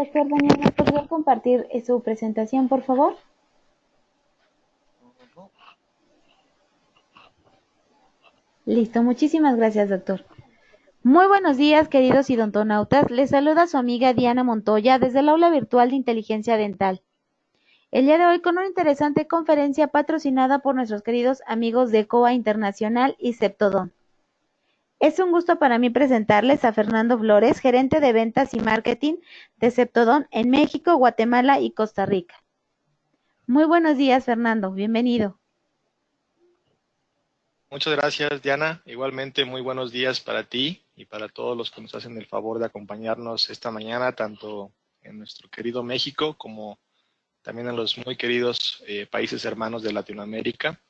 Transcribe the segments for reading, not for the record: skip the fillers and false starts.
doctor Daniel, ¿me podría compartir su presentación, por favor? Listo, muchísimas gracias, doctor. Muy buenos días, queridos idontonautas. Les saluda su amiga Diana Montoya desde el aula virtual de inteligencia dental. El día de hoy con una interesante conferencia patrocinada por nuestros queridos amigos de COA Internacional y Septodon. Es un gusto para mí presentarles a Fernando Flores, gerente de ventas y marketing de Septodon en México, Guatemala y Costa Rica. Muy buenos días, Fernando. Bienvenido. Muchas gracias, Diana. Igualmente, muy buenos días para ti y para todos los que nos hacen el favor de acompañarnos esta mañana, tanto en nuestro querido México como también en los muy queridos países hermanos de Latinoamérica.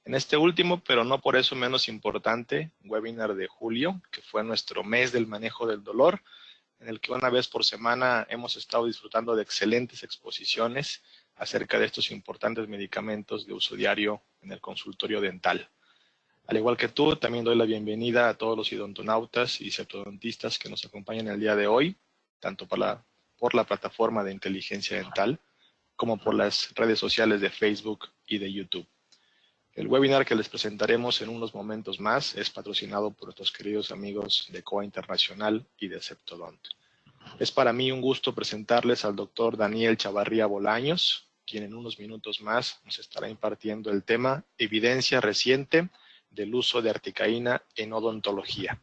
En este último, pero no por eso menos importante, webinar de julio, que fue nuestro mes del manejo del dolor, en el que una vez por semana hemos estado disfrutando de excelentes exposiciones acerca de estos importantes medicamentos de uso diario en el consultorio dental. Al igual que tú, también doy la bienvenida a todos los idontonautas y septodontistas que nos acompañan el día de hoy, tanto por la plataforma de inteligencia dental como por las redes sociales de Facebook y de YouTube. El webinar que les presentaremos en unos momentos más es patrocinado por nuestros queridos amigos de COA Internacional y de Septodont. Es para mí un gusto presentarles al doctor Daniel Chavarría Bolaños, quien en unos minutos más nos estará impartiendo el tema Evidencia reciente del uso de articaína en odontología.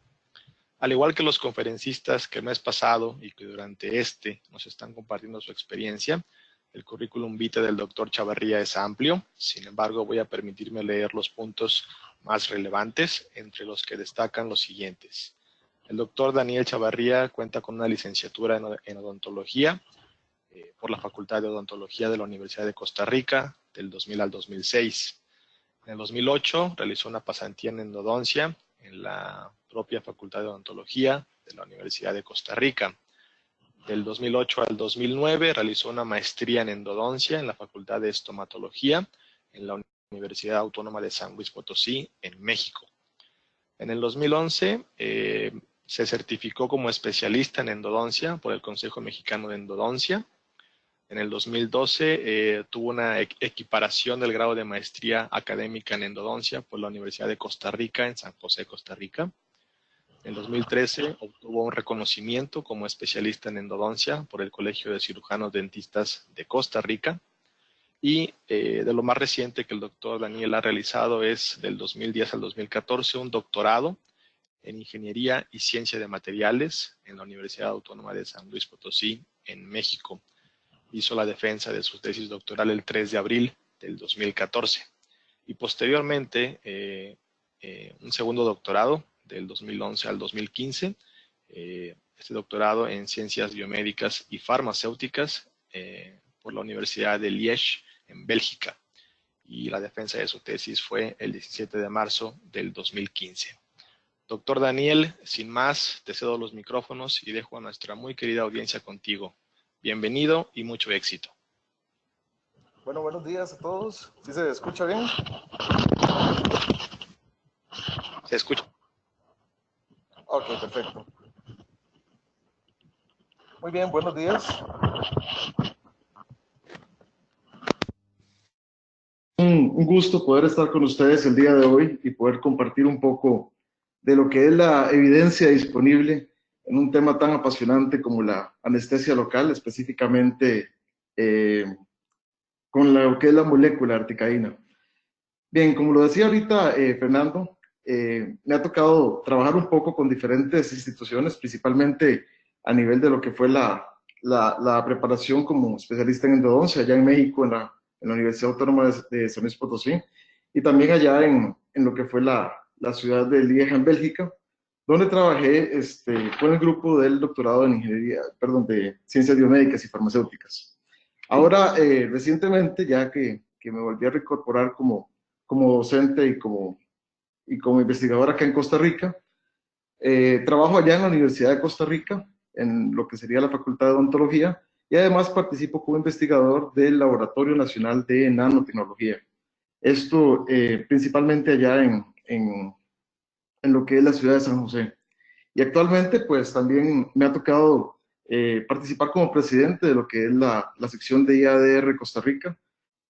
Al igual que los conferencistas que el mes pasado y que durante nos están compartiendo su experiencia, el currículum vitae del doctor Chavarría es amplio. Sin embargo, voy a permitirme leer los puntos más relevantes, entre los que destacan los siguientes. El doctor Daniel Chavarría cuenta con una licenciatura en odontología por la Facultad de Odontología de la Universidad de Costa Rica del 2000 al 2006. En el 2008 realizó una pasantía en endodoncia en la propia Facultad de Odontología de la Universidad de Costa Rica. Del 2008 al 2009 realizó una maestría en endodoncia en la Facultad de Estomatología en la Universidad Autónoma de San Luis Potosí, en México. En el 2011 se certificó como especialista en endodoncia por el Consejo Mexicano de Endodoncia. En el 2012 tuvo una equiparación del grado de maestría académica en endodoncia por la Universidad de Costa Rica en San José, Costa Rica. En 2013 obtuvo un reconocimiento como especialista en endodoncia por el Colegio de Cirujanos Dentistas de Costa Rica. Y de lo más reciente que el doctor Daniel ha realizado es del 2010 al 2014 un doctorado en Ingeniería y Ciencia de Materiales en la Universidad Autónoma de San Luis Potosí, en México. Hizo la defensa de su tesis doctoral el 3 de abril del 2014. Y posteriormente, un segundo doctorado del 2011 al 2015, este doctorado en Ciencias Biomédicas y Farmacéuticas por la Universidad de Liège, en Bélgica. Y la defensa de su tesis fue el 17 de marzo del 2015. Doctor Daniel, sin más, te cedo los micrófonos y dejo a nuestra muy querida audiencia contigo. Bienvenido y mucho éxito. Bueno, buenos días a todos. ¿Sí se escucha bien? Se escucha. Ok, perfecto. Muy bien, buenos días. Un gusto poder estar con ustedes el día de hoy y poder compartir un poco de lo que es la evidencia disponible en un tema tan apasionante como la anestesia local, específicamente con lo que es la molécula articaína. Bien, como lo decía ahorita Fernando, me ha tocado trabajar un poco con diferentes instituciones, principalmente a nivel de lo que fue la preparación como especialista en endodoncia allá en México, en la Universidad Autónoma de San Luis Potosí, y también allá en lo que fue la ciudad de Lieja, en Bélgica, donde trabajé con el grupo del doctorado en ingeniería, perdón, de ciencias biomédicas y farmacéuticas. Ahora, recientemente, ya que me volví a reincorporar como docente y como investigador acá en Costa Rica, trabajo allá en la Universidad de Costa Rica, en lo que sería la Facultad de Odontología, y además participo como investigador del Laboratorio Nacional de Nanotecnología. Esto principalmente allá en lo que es la ciudad de San José. Y actualmente, pues también me ha tocado participar como presidente de lo que es la sección de IADR Costa Rica,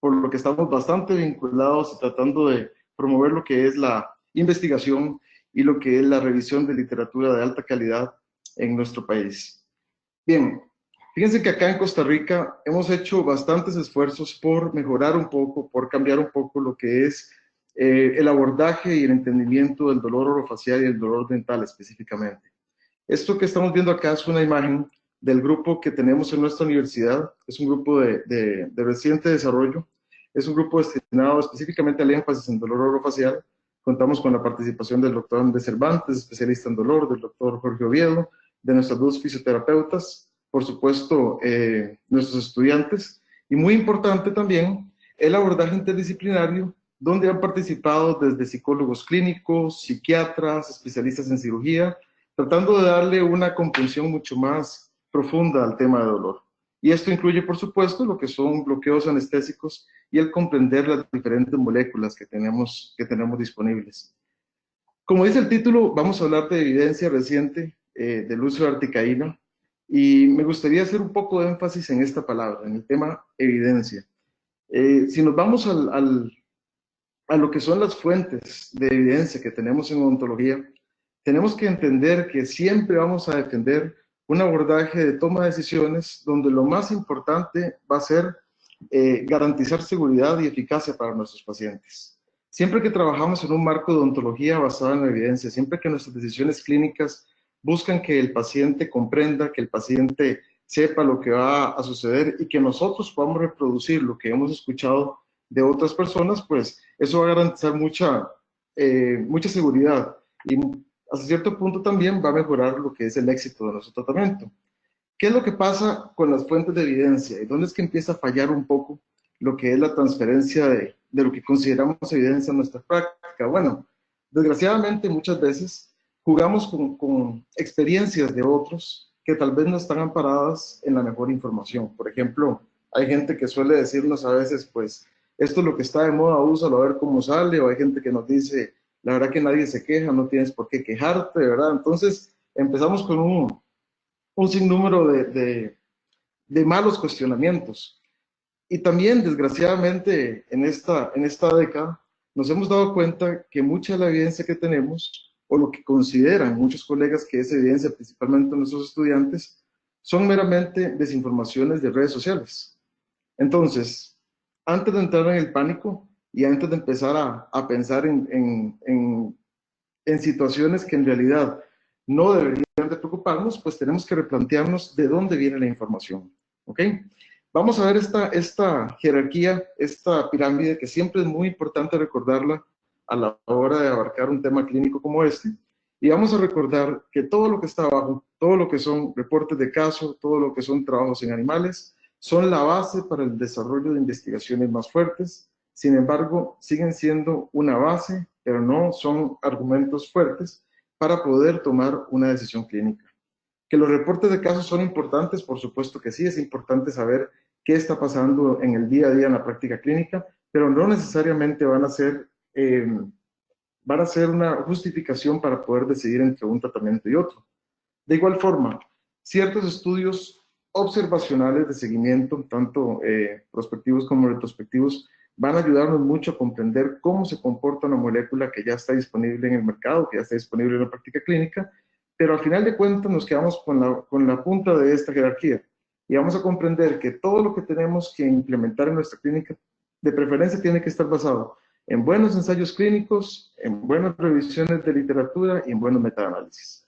por lo que estamos bastante vinculados y tratando de promover lo que es la investigación y lo que es la revisión de literatura de alta calidad en nuestro país. Bien, fíjense que acá en Costa Rica hemos hecho bastantes esfuerzos por mejorar un poco, por cambiar un poco lo que es el abordaje y el entendimiento del dolor orofacial y el dolor dental específicamente. Esto que estamos viendo acá es una imagen del grupo que tenemos en nuestra universidad. Es un grupo de reciente desarrollo. Es un grupo destinado específicamente al énfasis en dolor orofacial. Contamos con la participación del doctor Andrés Cervantes, especialista en dolor, del doctor Jorge Oviedo, de nuestras dos fisioterapeutas, por supuesto, nuestros estudiantes. Y muy importante también, el abordaje interdisciplinario, donde han participado desde psicólogos clínicos, psiquiatras, especialistas en cirugía, tratando de darle una comprensión mucho más profunda al tema de dolor. Y esto incluye, por supuesto, lo que son bloqueos anestésicos y el comprender las diferentes moléculas que tenemos disponibles. Como dice el título, vamos a hablar de evidencia reciente del uso de articaína, y me gustaría hacer un poco de énfasis en esta palabra, en el tema evidencia. Si nos vamos a lo que son las fuentes de evidencia que tenemos en odontología, tenemos que entender que siempre vamos a defender un abordaje de toma de decisiones donde lo más importante va a ser garantizar seguridad y eficacia para nuestros pacientes. Siempre que trabajamos en un marco de odontología basado en la evidencia, siempre que nuestras decisiones clínicas buscan que el paciente comprenda, que el paciente sepa lo que va a suceder y que nosotros podamos reproducir lo que hemos escuchado de otras personas, pues eso va a garantizar mucha seguridad y hasta cierto punto también va a mejorar lo que es el éxito de nuestro tratamiento. ¿Qué es lo que pasa con las fuentes de evidencia? ¿Y dónde es que empieza a fallar un poco lo que es la transferencia de lo que consideramos evidencia en nuestra práctica? Bueno, desgraciadamente muchas veces jugamos con experiencias de otros que tal vez no están amparadas en la mejor información. Por ejemplo, hay gente que suele decirnos a veces, pues, esto es lo que está de moda, úsalo a ver cómo sale, o hay gente que nos dice, la verdad que nadie se queja, no tienes por qué quejarte, ¿verdad? Entonces, empezamos con un sinnúmero de malos cuestionamientos. Y también, desgraciadamente, en esta década, nos hemos dado cuenta que mucha de la evidencia que tenemos, o lo que consideran muchos colegas que es evidencia, principalmente nuestros estudiantes, son meramente desinformaciones de redes sociales. Entonces, antes de entrar en el pánico y antes de empezar a pensar en situaciones que en realidad no deberían de preocuparnos, pues tenemos que replantearnos de dónde viene la información. ¿Ok? Vamos a ver esta jerarquía, esta pirámide, que siempre es muy importante recordarla a la hora de abarcar un tema clínico como este. Y vamos a recordar que todo lo que está abajo, todo lo que son reportes de caso, todo lo que son trabajos en animales, son la base para el desarrollo de investigaciones más fuertes. Sin embargo, siguen siendo una base, pero no son argumentos fuertes para poder tomar una decisión clínica. Que los reportes de casos son importantes, por supuesto que sí, es importante saber qué está pasando en el día a día en la práctica clínica, pero no necesariamente van a ser una justificación para poder decidir entre un tratamiento y otro. De igual forma, ciertos estudios observacionales de seguimiento, tanto prospectivos como retrospectivos, van a ayudarnos mucho a comprender cómo se comporta una molécula que ya está disponible en el mercado, que ya está disponible en la práctica clínica, pero al final de cuentas nos quedamos con la punta de esta jerarquía y vamos a comprender que todo lo que tenemos que implementar en nuestra clínica, de preferencia, tiene que estar basado en buenos ensayos clínicos, en buenas revisiones de literatura y en buenos metaanálisis.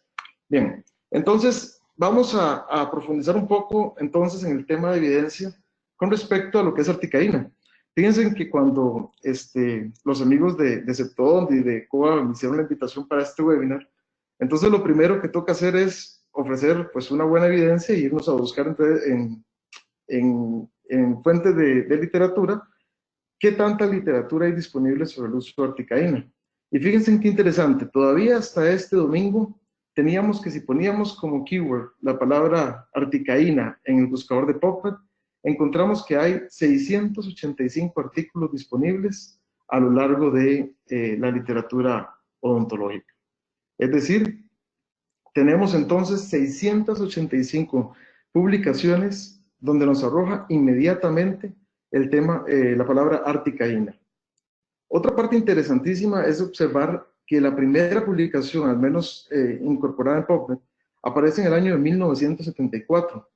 Bien, entonces vamos a profundizar un poco entonces en el tema de evidencia con respecto a lo que es articaína. Fíjense que cuando los amigos de Septodont y de COA me hicieron la invitación para este webinar, entonces lo primero que toca hacer es ofrecer pues una buena evidencia e irnos a buscar en fuentes de literatura qué tanta literatura hay disponible sobre el uso de articaína. Y fíjense qué interesante, todavía hasta este domingo teníamos que si poníamos como keyword la palabra articaína en el buscador de PubMed, encontramos que hay 685 artículos disponibles a lo largo de la literatura odontológica. Es decir, tenemos entonces 685 publicaciones donde nos arroja inmediatamente el tema, la palabra articaína. Otra parte interesantísima es observar que la primera publicación, al menos incorporada en PubMed, aparece en el año de 1974.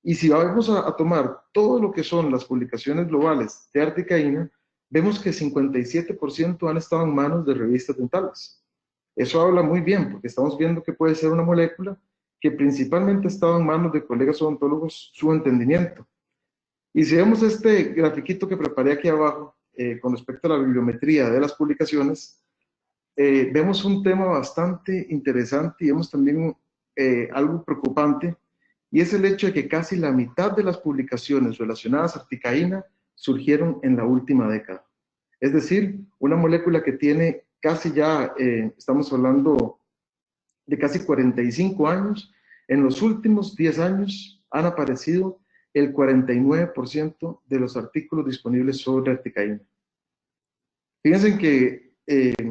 Y si vamos a tomar todo lo que son las publicaciones globales de articaína, vemos que 57% han estado en manos de revistas dentales. Eso habla muy bien, porque estamos viendo que puede ser una molécula que principalmente ha estado en manos de colegas odontólogos su entendimiento. Y si vemos este grafiquito que preparé aquí abajo, con respecto a la bibliometría de las publicaciones, vemos un tema bastante interesante y vemos también algo preocupante, y es el hecho de que casi la mitad de las publicaciones relacionadas a articaína surgieron en la última década. Es decir, una molécula que tiene casi ya, estamos hablando de casi 45 años, en los últimos 10 años han aparecido el 49% de los artículos disponibles sobre articaína. Fíjense que,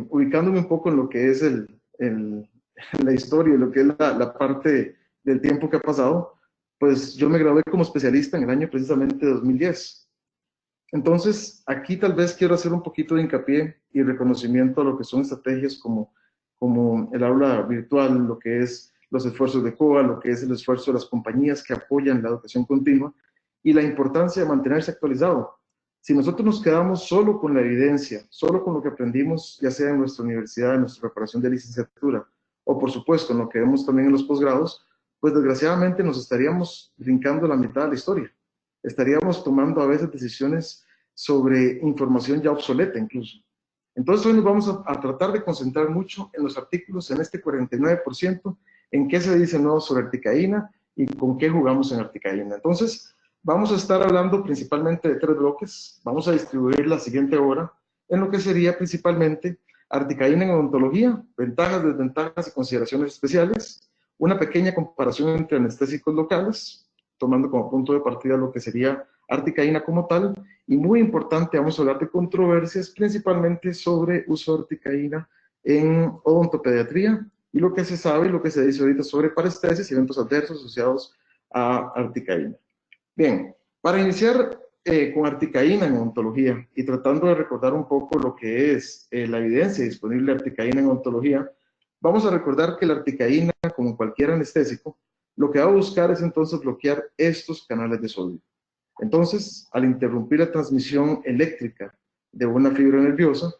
ubicándome un poco en lo que es la historia, lo que es la parte del tiempo que ha pasado, pues yo me gradué como especialista en el año precisamente de 2010. Entonces, aquí tal vez quiero hacer un poquito de hincapié y reconocimiento a lo que son estrategias como el aula virtual, lo que es los esfuerzos de COA, lo que es el esfuerzo de las compañías que apoyan la educación continua y la importancia de mantenerse actualizado. Si nosotros nos quedamos solo con la evidencia, solo con lo que aprendimos, ya sea en nuestra universidad, en nuestra preparación de licenciatura, o por supuesto en lo que vemos también en los posgrados, pues desgraciadamente nos estaríamos brincando la mitad de la historia. Estaríamos tomando a veces decisiones sobre información ya obsoleta incluso. Entonces hoy nos vamos a tratar de concentrar mucho en los artículos, en este 49%, en qué se dice nuevo sobre articaína y con qué jugamos en articaína. Entonces, vamos a estar hablando principalmente de 3 bloques. Vamos a distribuir la siguiente hora en lo que sería principalmente articaína en odontología, ventajas, desventajas y consideraciones especiales, una pequeña comparación entre anestésicos locales, tomando como punto de partida lo que sería articaína como tal, y muy importante, vamos a hablar de controversias principalmente sobre uso de articaína en odontopediatría y lo que se sabe y lo que se dice ahorita sobre parestesis y eventos adversos asociados a articaína. Bien, para iniciar con articaína en odontología y tratando de recordar un poco lo que es la evidencia disponible de articaína en odontología, vamos a recordar que la articaína, como cualquier anestésico, lo que va a buscar es entonces bloquear estos canales de sodio. Entonces, al interrumpir la transmisión eléctrica de una fibra nerviosa,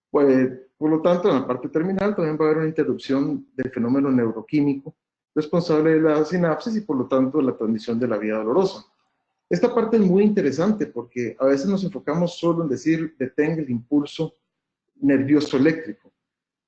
pues, por lo tanto, en la parte terminal también va a haber una interrupción del fenómeno neuroquímico responsable de la sinapsis y, por lo tanto, de la transmisión de la vía dolorosa. Esta parte es muy interesante porque a veces nos enfocamos solo en decir detenga el impulso nervioso eléctrico,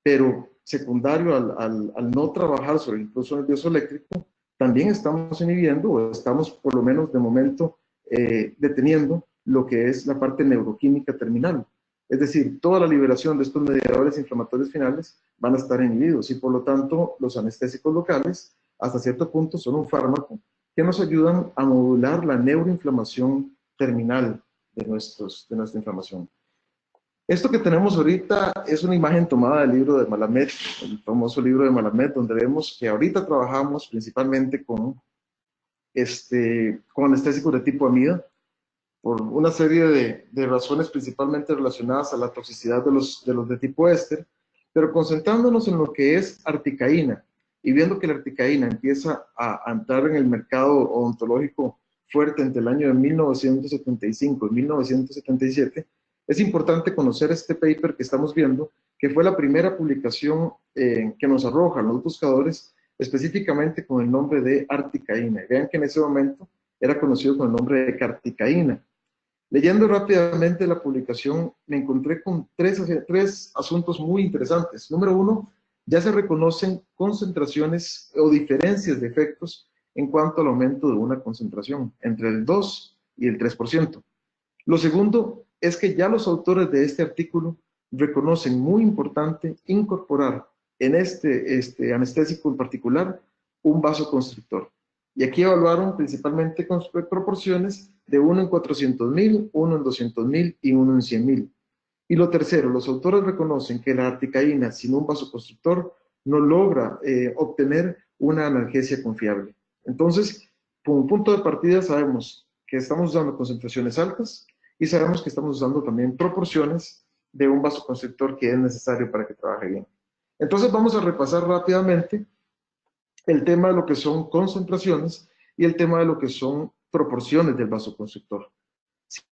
pero secundario al no trabajar sobre el impulso nervioso eléctrico, también estamos inhibiendo o estamos por lo menos de momento deteniendo lo que es la parte neuroquímica terminal. Es decir, toda la liberación de estos mediadores inflamatorios finales van a estar inhibidos y por lo tanto los anestésicos locales hasta cierto punto son un fármaco que nos ayudan a modular la neuroinflamación terminal de nuestra inflamación. Esto que tenemos ahorita es una imagen tomada del libro de Malamed, el famoso libro de Malamed, donde vemos que ahorita trabajamos principalmente con anestésicos de tipo amida, por una serie de razones principalmente relacionadas a la toxicidad de los de tipo éster, pero concentrándonos en lo que es articaína y viendo que la articaína empieza a entrar en el mercado odontológico fuerte entre el año de 1975 y 1977, es importante conocer este paper que estamos viendo, que fue la primera publicación que nos arroja los buscadores específicamente con el nombre de articaína. Vean que en ese momento era conocido con el nombre de carticaína. Leyendo rápidamente la publicación, me encontré con tres asuntos muy interesantes. Número uno, ya se reconocen concentraciones o diferencias de efectos en cuanto al aumento de una concentración, entre el 2 y el 3%. Lo segundo es que ya los autores de este artículo reconocen muy importante incorporar en este anestésico en particular un vasoconstrictor. Y aquí evaluaron principalmente con proporciones de 1 en 400.000, 1 en 200.000 y 1 en 100.000. Y lo tercero, los autores reconocen que la articaína sin un vasoconstrictor no logra obtener una analgesia confiable. Entonces, como punto de partida sabemos que estamos usando concentraciones altas y sabemos que estamos usando también proporciones de un vasoconstrictor que es necesario para que trabaje bien. Entonces vamos a repasar rápidamente el tema de lo que son concentraciones y el tema de lo que son proporciones del vasoconstrictor.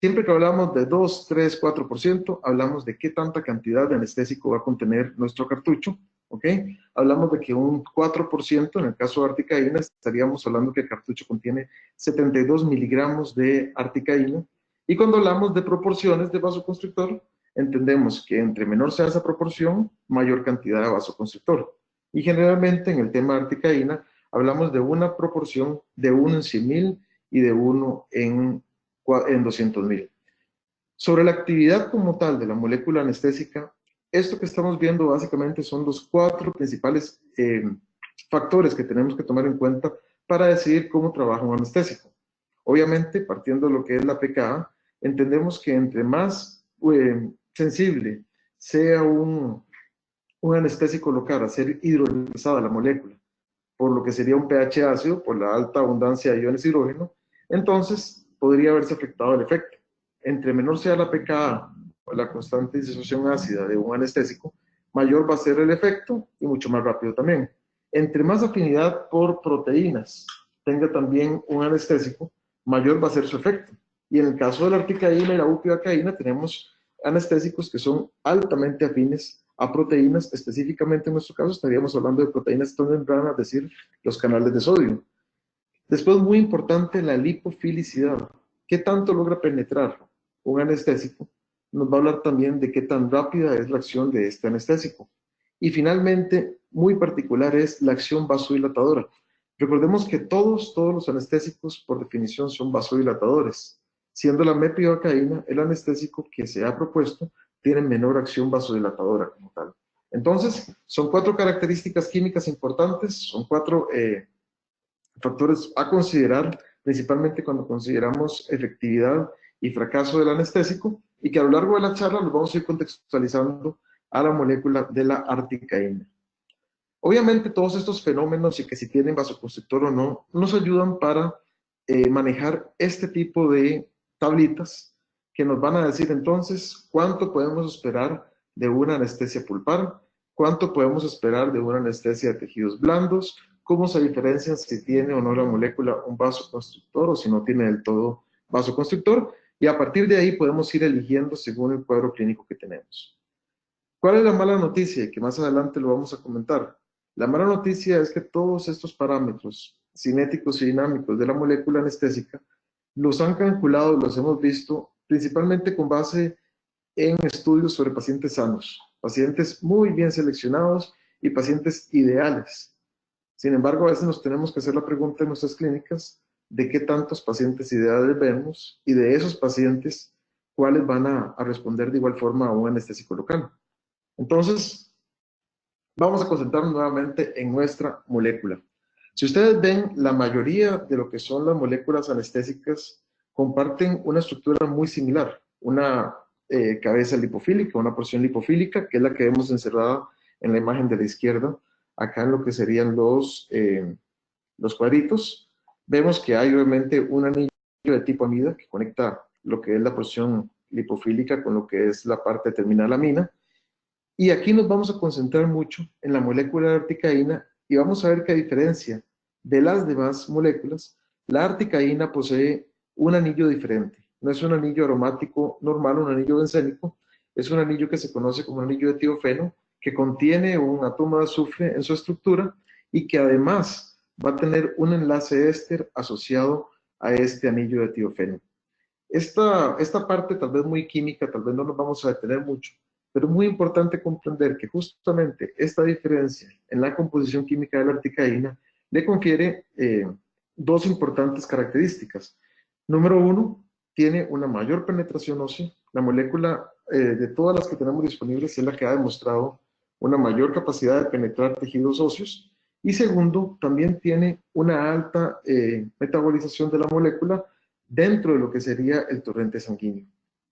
Siempre que hablamos de 2, 3, 4%, hablamos de qué tanta cantidad de anestésico va a contener nuestro cartucho, ¿ok? Hablamos de que un 4%, en el caso de articaína, estaríamos hablando que el cartucho contiene 72 miligramos de articaína. Y cuando hablamos de proporciones de vasoconstrictor, entendemos que entre menor sea esa proporción, mayor cantidad de vasoconstrictor. Y generalmente en el tema de articaína, hablamos de una proporción de 1 en 100,000 y de 1 en 200,000. Sobre la actividad como tal de la molécula anestésica, esto que estamos viendo básicamente son los 4 principales factores que tenemos que tomar en cuenta para decidir cómo trabaja un anestésico. Obviamente, partiendo de lo que es la pKa, entendemos que entre más sensible sea un anestésico local a ser hidrolizada la molécula, por lo que sería un pH ácido, por la alta abundancia de iones hidrógeno, entonces podría haberse afectado el efecto. Entre menor sea la pKa o la constante disociación ácida de un anestésico, mayor va a ser el efecto y mucho más rápido también. Entre más afinidad por proteínas tenga también un anestésico, mayor va a ser su efecto. Y en el caso de la articaína y la bupivacaína tenemos anestésicos que son altamente afines a proteínas, específicamente en nuestro caso estaríamos hablando de proteínas transmembranas, es decir, los canales de sodio. Después, muy importante, la lipofilicidad. ¿Qué tanto logra penetrar un anestésico? Nos va a hablar también de qué tan rápida es la acción de este anestésico. Y finalmente, muy particular es la acción vasodilatadora. Recordemos que todos los anestésicos por definición son vasodilatadores, siendo la mepivacaína el anestésico que se ha propuesto tiene menor acción vasodilatadora como tal. Entonces, son 4 características químicas importantes, son 4 factores a considerar, principalmente cuando consideramos efectividad y fracaso del anestésico, y que a lo largo de la charla los vamos a ir contextualizando a la molécula de la articaína. Obviamente todos estos fenómenos y que si tienen vasoconstrictor o no, nos ayudan para manejar este tipo de tablitas que nos van a decir entonces cuánto podemos esperar de una anestesia pulpar, cuánto podemos esperar de una anestesia de tejidos blandos, cómo se diferencian si tiene o no la molécula un vasoconstrictor o si no tiene del todo vasoconstrictor, y a partir de ahí podemos ir eligiendo según el cuadro clínico que tenemos. ¿Cuál es la mala noticia? Que más adelante lo vamos a comentar. La mala noticia es que todos estos parámetros cinéticos y dinámicos de la molécula anestésica los han calculado, los hemos visto principalmente con base en estudios sobre pacientes sanos, pacientes muy bien seleccionados y pacientes ideales. Sin embargo, a veces nos tenemos que hacer la pregunta en nuestras clínicas de qué tantos pacientes ideales vemos y de esos pacientes, cuáles van a responder de igual forma a un anestésico local. Entonces, vamos a concentrarnos nuevamente en nuestra molécula. Si ustedes ven, la mayoría de lo que son las moléculas anestésicas comparten una estructura muy similar, una cabeza lipofílica, una porción lipofílica, que es la que vemos encerrada en la imagen de la izquierda, acá en lo que serían los cuadritos. Vemos que hay obviamente un anillo de tipo amida que conecta lo que es la porción lipofílica con lo que es la parte terminal amina. Y aquí nos vamos a concentrar mucho en la molécula de articaína y vamos a ver que a diferencia de las demás moléculas, la articaína posee un anillo diferente. No es un anillo aromático normal, un anillo bencénico, es un anillo que se conoce como anillo de tiofeno, que contiene un átomo de azufre en su estructura y que además va a tener un enlace éster asociado a este anillo de tiofeno. Esta parte tal vez muy química, tal vez no nos vamos a detener mucho, pero es muy importante comprender que justamente esta diferencia en la composición química de la articaína le confiere 2 importantes características. Número 1, tiene una mayor penetración ósea. La molécula de todas las que tenemos disponibles es la que ha demostrado una mayor capacidad de penetrar tejidos óseos. Y segundo, también tiene una alta metabolización de la molécula dentro de lo que sería el torrente sanguíneo.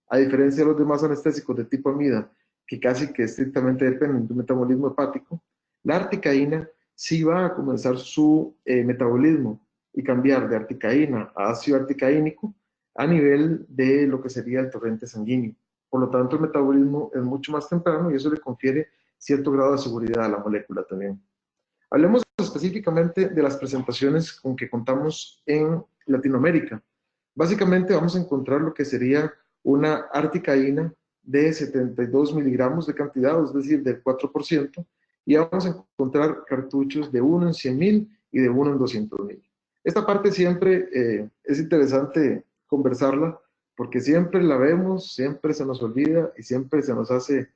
A diferencia de los demás anestésicos de tipo amida, que casi que estrictamente dependen de un metabolismo hepático, la articaína sí va a comenzar su metabolismo y cambiar de articaína a ácido articaínico a nivel de lo que sería el torrente sanguíneo. Por lo tanto, el metabolismo es mucho más temprano y eso le confiere cierto grado de seguridad a la molécula también. Hablemos específicamente de las presentaciones con que contamos en Latinoamérica. Básicamente vamos a encontrar lo que sería una articaína de 72 miligramos de cantidad, es decir, del 4%, y vamos a encontrar cartuchos de 1 en 100.000 y de 1 en 200.000. Esta parte siempre es interesante conversarla, porque siempre la vemos, siempre se nos olvida y siempre se nos hace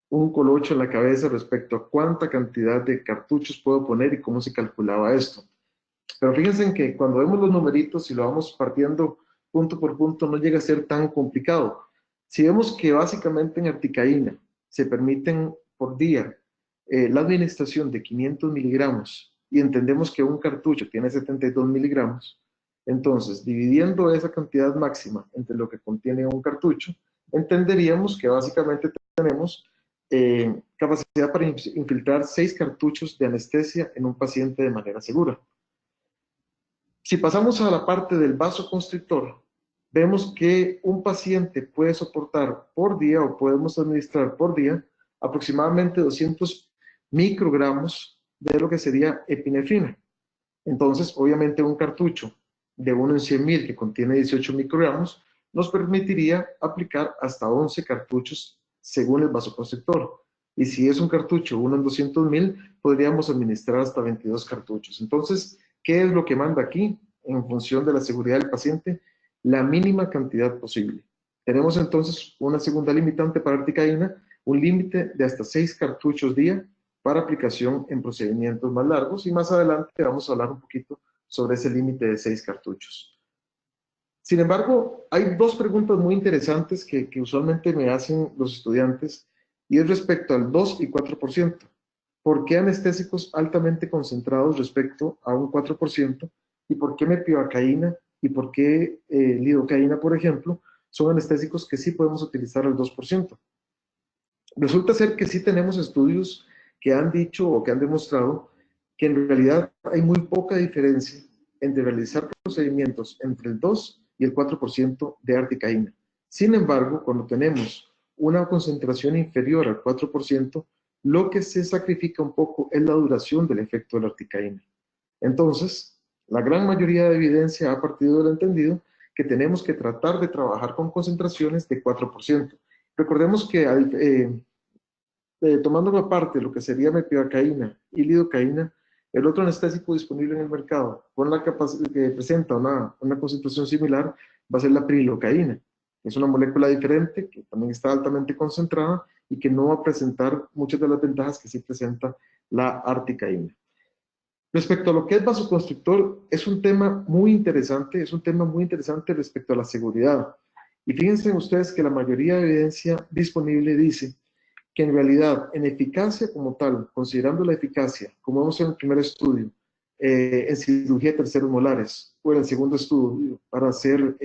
un colocho en la cabeza respecto a cuánta cantidad de cartuchos puedo poner y cómo se calculaba esto. Pero fíjense en que cuando vemos los numeritos y lo vamos partiendo punto por punto, no llega a ser tan complicado. Si vemos que básicamente en articaína se permiten por día la administración de 500 miligramos y entendemos que un cartucho tiene 72 miligramos, entonces dividiendo esa cantidad máxima entre lo que contiene un cartucho, entenderíamos que básicamente tenemos capacidad para infiltrar 6 cartuchos de anestesia en un paciente de manera segura. Si pasamos a la parte del vasoconstrictor, vemos que un paciente puede soportar por día o podemos administrar por día aproximadamente 200 microgramos de lo que sería epinefrina. Entonces, obviamente un cartucho de 1 en 100.000 que contiene 18 microgramos nos permitiría aplicar hasta 11 cartuchos según el vasoconstrictor. Y si es un cartucho 1 en 200.000, podríamos administrar hasta 22 cartuchos. Entonces, ¿qué es lo que manda aquí en función de la seguridad del paciente? La mínima cantidad posible. Tenemos entonces una segunda limitante para articaína, un límite de hasta 6 cartuchos día para aplicación en procedimientos más largos, y más adelante vamos a hablar un poquito sobre ese límite de 6 cartuchos. Sin embargo, hay dos preguntas muy interesantes que usualmente me hacen los estudiantes, y es respecto al 2 y 4%. ¿Por qué anestésicos altamente concentrados respecto a un 4%? ¿Y por qué mepivacaína y por qué lidocaína, por ejemplo, son anestésicos que sí podemos utilizar al 2%? Resulta ser que sí tenemos estudios que han dicho o que han demostrado que en realidad hay muy poca diferencia entre realizar procedimientos entre el 2 y el 4% de articaína. Sin embargo, cuando tenemos una concentración inferior al 4%, lo que se sacrifica un poco es la duración del efecto de la articaína. Entonces, la gran mayoría de evidencia ha partido del entendido que tenemos que tratar de trabajar con concentraciones de 4%. Recordemos que tomando aparte lo que sería mepivacaína y lidocaína, el otro anestésico disponible en el mercado con la capacidad que presenta una concentración similar va a ser la prilocaína. Es una molécula diferente que también está altamente concentrada y que no va a presentar muchas de las ventajas que sí presenta la articaína. Respecto a lo que es vasoconstrictor, es un tema muy interesante, respecto a la seguridad. Y fíjense ustedes que la mayoría de evidencia disponible dice que en realidad, en eficacia como tal, considerando la eficacia, como vemos en el primer estudio, en cirugía de terceros molares, o en el segundo estudio, para hacer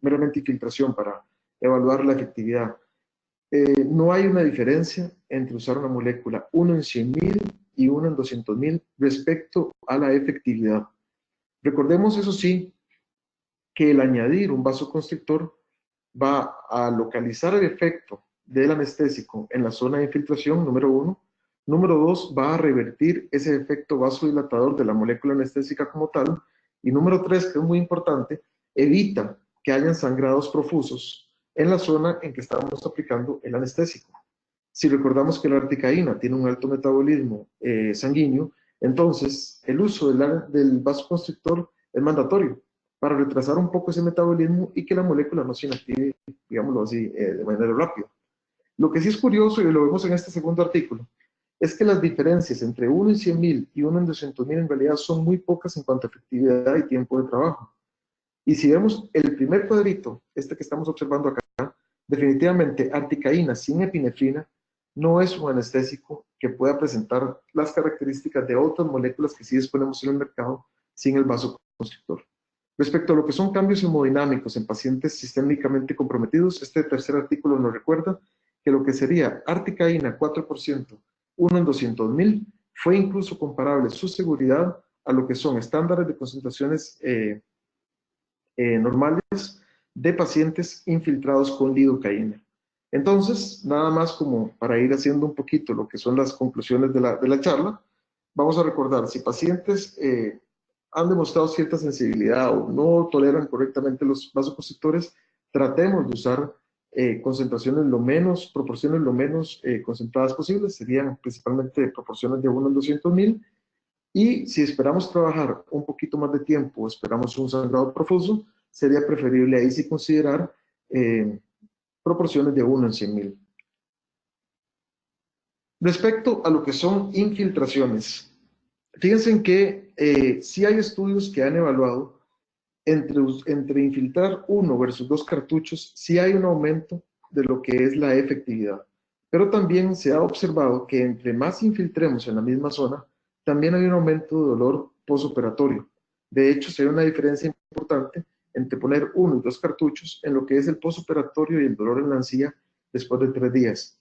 meramente infiltración, para evaluar la efectividad, no hay una diferencia entre usar una molécula 1 en 100.000 y 1 en 200.000 respecto a la efectividad. Recordemos, eso sí, que el añadir un vasoconstrictor va a localizar el efecto del anestésico en la zona de infiltración, número 1. Número 2, va a revertir ese efecto vasodilatador de la molécula anestésica como tal. Y número 3, que es muy importante, evita que hayan sangrados profusos en la zona en que estamos aplicando el anestésico. Si recordamos que la articaína tiene un alto metabolismo sanguíneo, entonces el uso del vasoconstrictor es mandatorio para retrasar un poco ese metabolismo y que la molécula no se inactive, digámoslo así, de manera rápida. Lo que sí es curioso, y lo vemos en este segundo artículo, es que las diferencias entre 1 en 100.000 y 1 en 200.000 en realidad son muy pocas en cuanto a efectividad y tiempo de trabajo. Y si vemos el primer cuadrito, este que estamos observando acá, definitivamente articaína sin epinefrina no es un anestésico que pueda presentar las características de otras moléculas que sí disponemos en el mercado sin el vasoconstrictor. Respecto a lo que son cambios hemodinámicos en pacientes sistémicamente comprometidos, este tercer artículo nos recuerda que lo que sería articaína 4%, 1 en 200.000, fue incluso comparable su seguridad a lo que son estándares de concentraciones normales de pacientes infiltrados con lidocaína. Entonces, nada más como para ir haciendo un poquito lo que son las conclusiones de la charla, vamos a recordar, si pacientes han demostrado cierta sensibilidad o no toleran correctamente los vasoconstrictores, tratemos de usar proporciones lo menos concentradas posibles, serían principalmente proporciones de 1 en 200.000, y si esperamos trabajar un poquito más de tiempo, esperamos un sangrado profuso, sería preferible ahí sí considerar proporciones de 1 en 100.000. Respecto a lo que son infiltraciones, fíjense en que sí hay estudios que han evaluado entre infiltrar 1 versus 2 cartuchos, sí hay un aumento de lo que es la efectividad. Pero también se ha observado que entre más infiltremos en la misma zona, también hay un aumento de dolor postoperatorio. De hecho, se ve una diferencia importante entre poner 1 y 2 cartuchos en lo que es el postoperatorio y el dolor en la encía después de 3 días.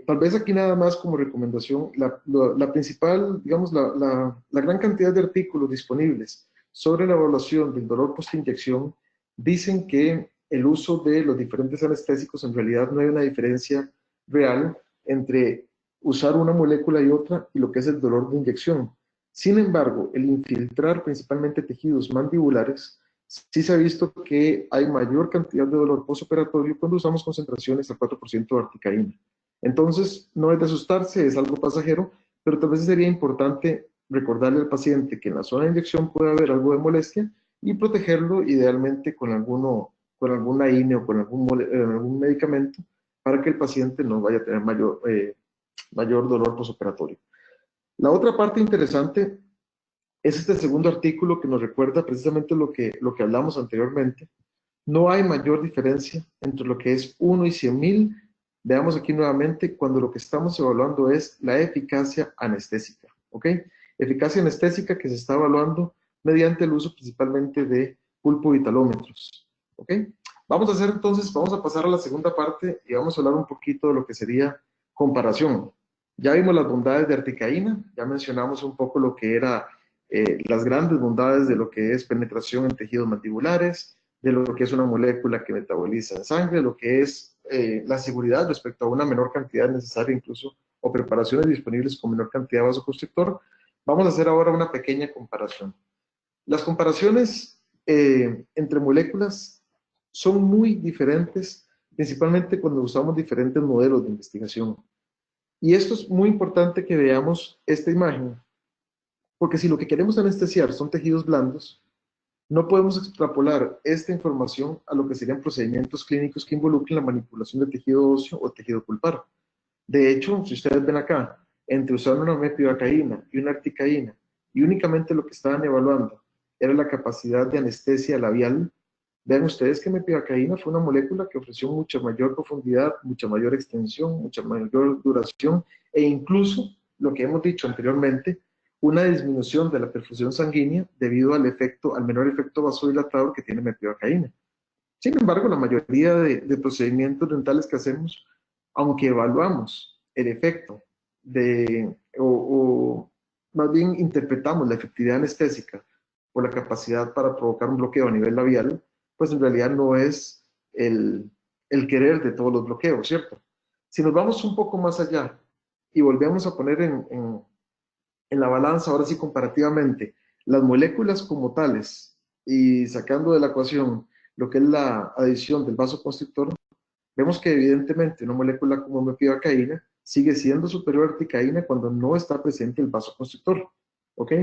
Tal vez aquí nada más como recomendación, la principal, digamos, la gran cantidad de artículos disponibles sobre la evaluación del dolor postinyección dicen que el uso de los diferentes anestésicos en realidad no hay una diferencia real entre usar una molécula y otra y lo que es el dolor de inyección. Sin embargo, el infiltrar principalmente tejidos mandibulares, sí se ha visto que hay mayor cantidad de dolor postoperatorio cuando usamos concentraciones al 4% de articaína. Entonces, no es de asustarse, es algo pasajero, pero tal vez sería importante recordarle al paciente que en la zona de inyección puede haber algo de molestia y protegerlo idealmente con alguna INE o con algún medicamento para que el paciente no vaya a tener mayor dolor postoperatorio. La otra parte interesante es este segundo artículo que nos recuerda precisamente lo que hablamos anteriormente. No hay mayor diferencia entre lo que es 1 y 100.000. Veamos aquí nuevamente cuando lo que estamos evaluando es la eficacia anestésica, ¿ok? Eficacia anestésica que se está evaluando mediante el uso principalmente de pulpovitalómetros, ¿ok? Vamos a pasar a la segunda parte y vamos a hablar un poquito de lo que sería comparación. Ya vimos las bondades de articaína, ya mencionamos un poco lo que era las grandes bondades de lo que es penetración en tejidos mandibulares, de lo que es una molécula que metaboliza en sangre, lo que es la seguridad respecto a una menor cantidad necesaria incluso, o preparaciones disponibles con menor cantidad de vasoconstrictor. Vamos a hacer ahora una pequeña comparación. Las comparaciones entre moléculas son muy diferentes, principalmente cuando usamos diferentes modelos de investigación. Y esto es muy importante que veamos esta imagen, porque si lo que queremos anestesiar son tejidos blandos, no podemos extrapolar esta información a lo que serían procedimientos clínicos que involucren la manipulación de tejido óseo o tejido pulpar. De hecho, si ustedes ven acá, entre usar una mepivacaína y una articaína, y únicamente lo que estaban evaluando era la capacidad de anestesia labial, vean ustedes que mepivacaína fue una molécula que ofreció mucha mayor profundidad, mucha mayor extensión, mucha mayor duración, e incluso, lo que hemos dicho anteriormente, una disminución de la perfusión sanguínea debido al menor efecto vasodilatador que tiene mepivacaína. Sin embargo, la mayoría de procedimientos dentales que hacemos, aunque evaluamos el efecto o más bien interpretamos la efectividad anestésica por la capacidad para provocar un bloqueo a nivel labial, pues en realidad no es el querer de todos los bloqueos, ¿cierto? Si nos vamos un poco más allá y volvemos a poner en la balanza, ahora sí comparativamente, las moléculas como tales y sacando de la ecuación lo que es la adición del vasoconstrictor, vemos que evidentemente una molécula como mepivacaína sigue siendo superior a articaína cuando no está presente el vasoconstrictor, ¿ok?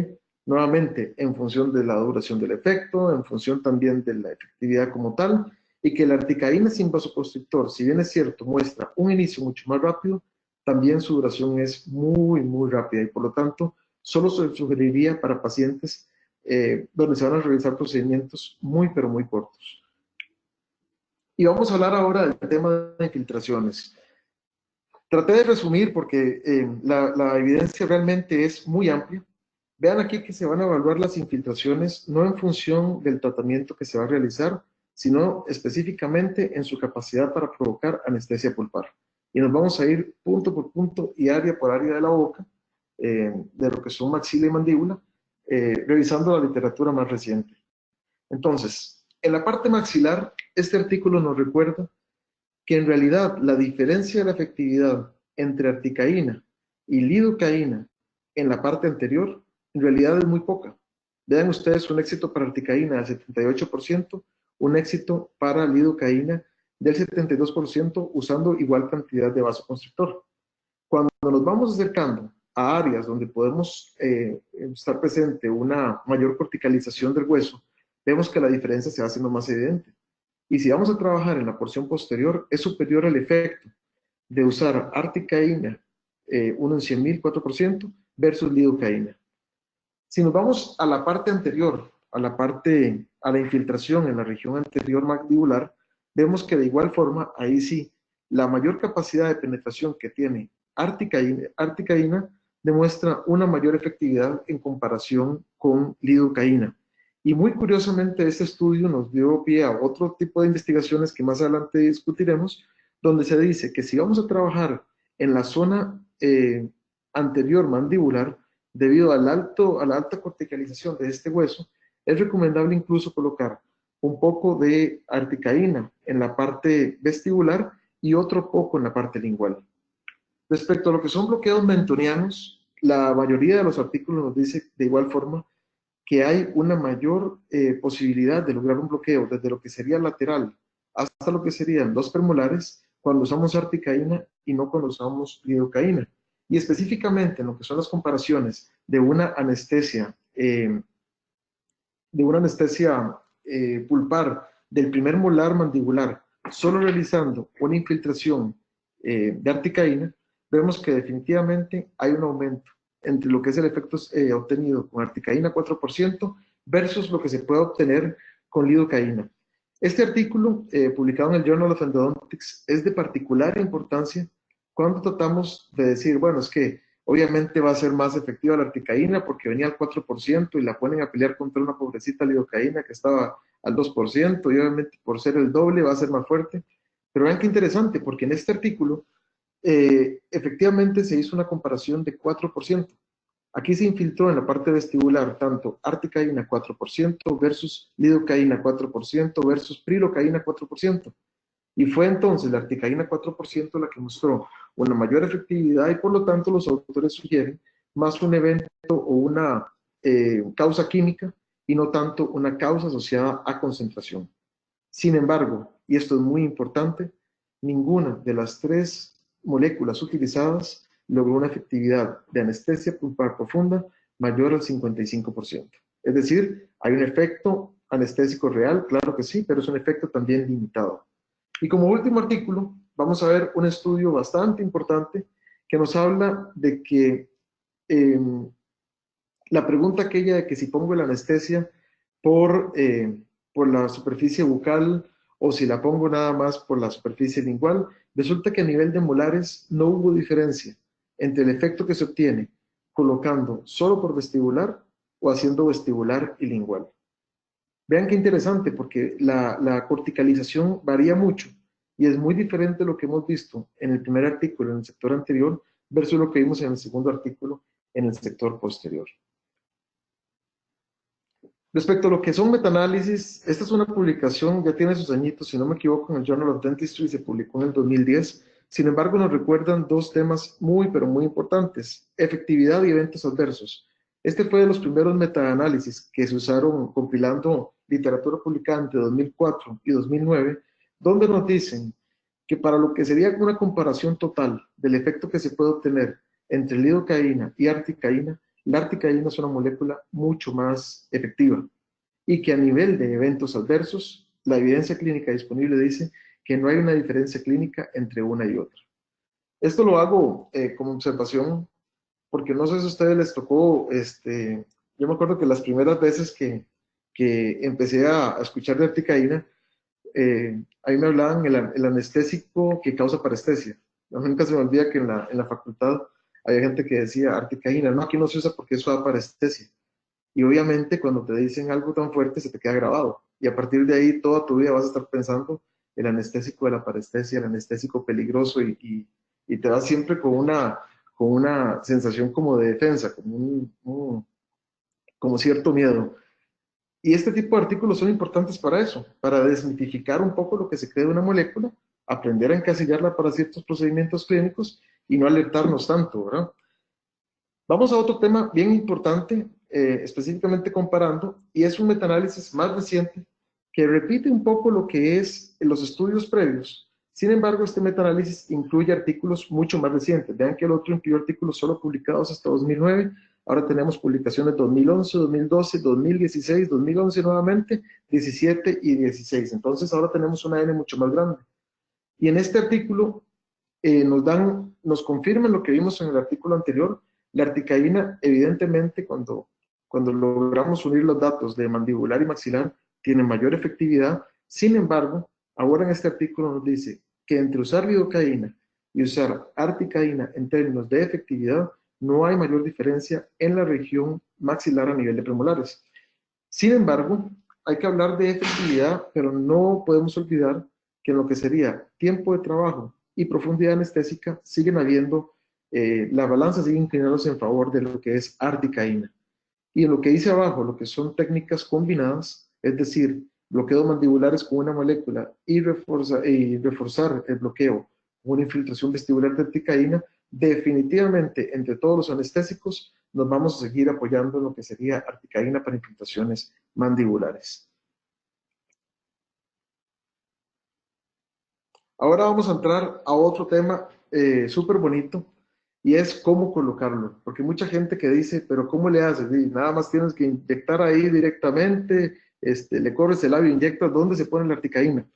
Nuevamente, en función de la duración del efecto, en función también de la efectividad como tal, y que la articaína sin vasoconstrictor, si bien es cierto, muestra un inicio mucho más rápido, también su duración es muy, muy rápida y por lo tanto solo se sugeriría para pacientes donde se van a realizar procedimientos muy, pero muy cortos. Y vamos a hablar ahora del tema de infiltraciones. Traté de resumir porque la evidencia realmente es muy amplia. Vean aquí que se van a evaluar las infiltraciones no en función del tratamiento que se va a realizar, sino específicamente en su capacidad para provocar anestesia pulpar. Y nos vamos a ir punto por punto y área por área de la boca, de lo que son maxila y mandíbula, revisando la literatura más reciente. Entonces, en la parte maxilar, este artículo nos recuerda que en realidad la diferencia de la efectividad entre articaína y lidocaína en la parte anterior, en realidad es muy poca. Vean ustedes un éxito para articaína del 78%, un éxito para lidocaína del 72% usando igual cantidad de vasoconstrictor. Cuando nos vamos acercando a áreas donde podemos estar presente una mayor corticalización del hueso, vemos que la diferencia se va haciendo más evidente. Y si vamos a trabajar en la porción posterior, es superior al efecto de usar articaína, 1 en 100.000, 4%, versus lidocaína. Si nos vamos a la parte anterior, a la infiltración en la región anterior mandibular, vemos que de igual forma, ahí sí, la mayor capacidad de penetración que tiene articaína demuestra una mayor efectividad en comparación con lidocaína. Y muy curiosamente, este estudio nos dio pie a otro tipo de investigaciones que más adelante discutiremos, donde se dice que si vamos a trabajar en la zona anterior mandibular, debido a la alta corticalización de este hueso, es recomendable incluso colocar un poco de articaína en la parte vestibular y otro poco en la parte lingual. Respecto a lo que son bloqueos mentonianos, la mayoría de los artículos nos dice de igual forma que hay una mayor posibilidad de lograr un bloqueo desde lo que sería lateral hasta lo que serían los premolares cuando usamos articaína y no cuando usamos lidocaína. Y específicamente en lo que son las comparaciones de una anestesia, pulpar del primer molar mandibular, solo realizando una infiltración de articaína, vemos que definitivamente hay un aumento entre lo que es el efecto obtenido con articaína 4% versus lo que se puede obtener con lidocaína. Este artículo, publicado en el Journal of Endodontics, es de particular importancia cuando tratamos de decir, bueno, es que obviamente va a ser más efectiva la articaína porque venía al 4% y la ponen a pelear contra una pobrecita lidocaína que estaba al 2% y obviamente por ser el doble va a ser más fuerte. Pero vean qué interesante, porque en este artículo efectivamente se hizo una comparación de 4%. Aquí se infiltró en la parte vestibular tanto articaína 4% versus lidocaína 4% versus prilocaína 4%. Y fue entonces la articaína 4% la que mostró una mayor efectividad y por lo tanto los autores sugieren más un evento o una causa química y no tanto una causa asociada a concentración. Sin embargo, y esto es muy importante, ninguna de las tres moléculas utilizadas logró una efectividad de anestesia pulpar profunda mayor al 55%. Es decir, hay un efecto anestésico real, claro que sí, pero es un efecto también limitado. Y como último artículo, vamos a ver un estudio bastante importante que nos habla de que la pregunta aquella de que si pongo la anestesia por, por la superficie bucal o si la pongo nada más por la superficie lingual, resulta que a nivel de molares no hubo diferencia entre el efecto que se obtiene colocando solo por vestibular o haciendo vestibular y lingual. Vean qué interesante, porque la corticalización varía mucho y es muy diferente lo que hemos visto en el primer artículo, en el sector anterior, versus lo que vimos en el segundo artículo, en el sector posterior. Respecto a lo que son metaanálisis, esta es una publicación, ya tiene sus añitos, si no me equivoco, en el Journal of Dentistry, se publicó en el 2010. Sin embargo, nos recuerdan dos temas muy, pero muy importantes: efectividad y eventos adversos. Este fue de los primeros metaanálisis que se usaron compilando literatura publicada entre 2004 y 2009, donde nos dicen que para lo que sería una comparación total del efecto que se puede obtener entre lidocaína y articaína, la articaína es una molécula mucho más efectiva y que a nivel de eventos adversos, la evidencia clínica disponible dice que no hay una diferencia clínica entre una y otra. Esto lo hago como observación porque no sé si a ustedes les tocó, yo me acuerdo que las primeras veces que empecé a escuchar de articaína, ahí me hablaban el anestésico que causa parestesia. Nunca se me olvida que en la facultad había gente que decía articaína, no, aquí no se usa porque eso da parestesia. Y obviamente cuando te dicen algo tan fuerte se te queda grabado. Y a partir de ahí toda tu vida vas a estar pensando el anestésico de la parestesia, el anestésico peligroso y te vas siempre con una sensación como de defensa, como como cierto miedo. Y este tipo de artículos son importantes para eso, para desmitificar un poco lo que se cree de una molécula, aprender a encasillarla para ciertos procedimientos clínicos y no alertarnos tanto, ¿verdad? Vamos a otro tema bien importante, específicamente comparando, y es un metaanálisis más reciente que repite un poco lo que es los estudios previos. Sin embargo, este metaanálisis incluye artículos mucho más recientes. Vean que el otro incluyó artículos solo publicados hasta 2009. Ahora tenemos publicaciones 2011, 2012, 2016, 2011 nuevamente, 17 y 16. Entonces ahora tenemos una N mucho más grande. Y en este artículo nos confirman lo que vimos en el artículo anterior. La articaína, evidentemente, cuando logramos unir los datos de mandibular y maxilar, tiene mayor efectividad. Sin embargo, ahora en este artículo nos dice que entre usar lidocaína y usar articaína en términos de efectividad, no hay mayor diferencia en la región maxilar a nivel de premolares. Sin embargo, hay que hablar de efectividad, pero no podemos olvidar que en lo que sería tiempo de trabajo y profundidad anestésica siguen habiendo, la balanza sigue inclinándose en favor de lo que es articaína. Y en lo que dice abajo, lo que son técnicas combinadas, es decir, bloqueos mandibulares con una molécula y reforzar el bloqueo con una infiltración vestibular de articaína, definitivamente entre todos los anestésicos nos vamos a seguir apoyando en lo que sería articaína para infiltraciones mandibulares. Ahora vamos a entrar a otro tema súper bonito, y es cómo colocarlo, porque mucha gente que dice, pero ¿cómo le haces? Y nada más tienes que inyectar ahí directamente, le corres el labio, inyectas, ¿dónde se pone la articaína?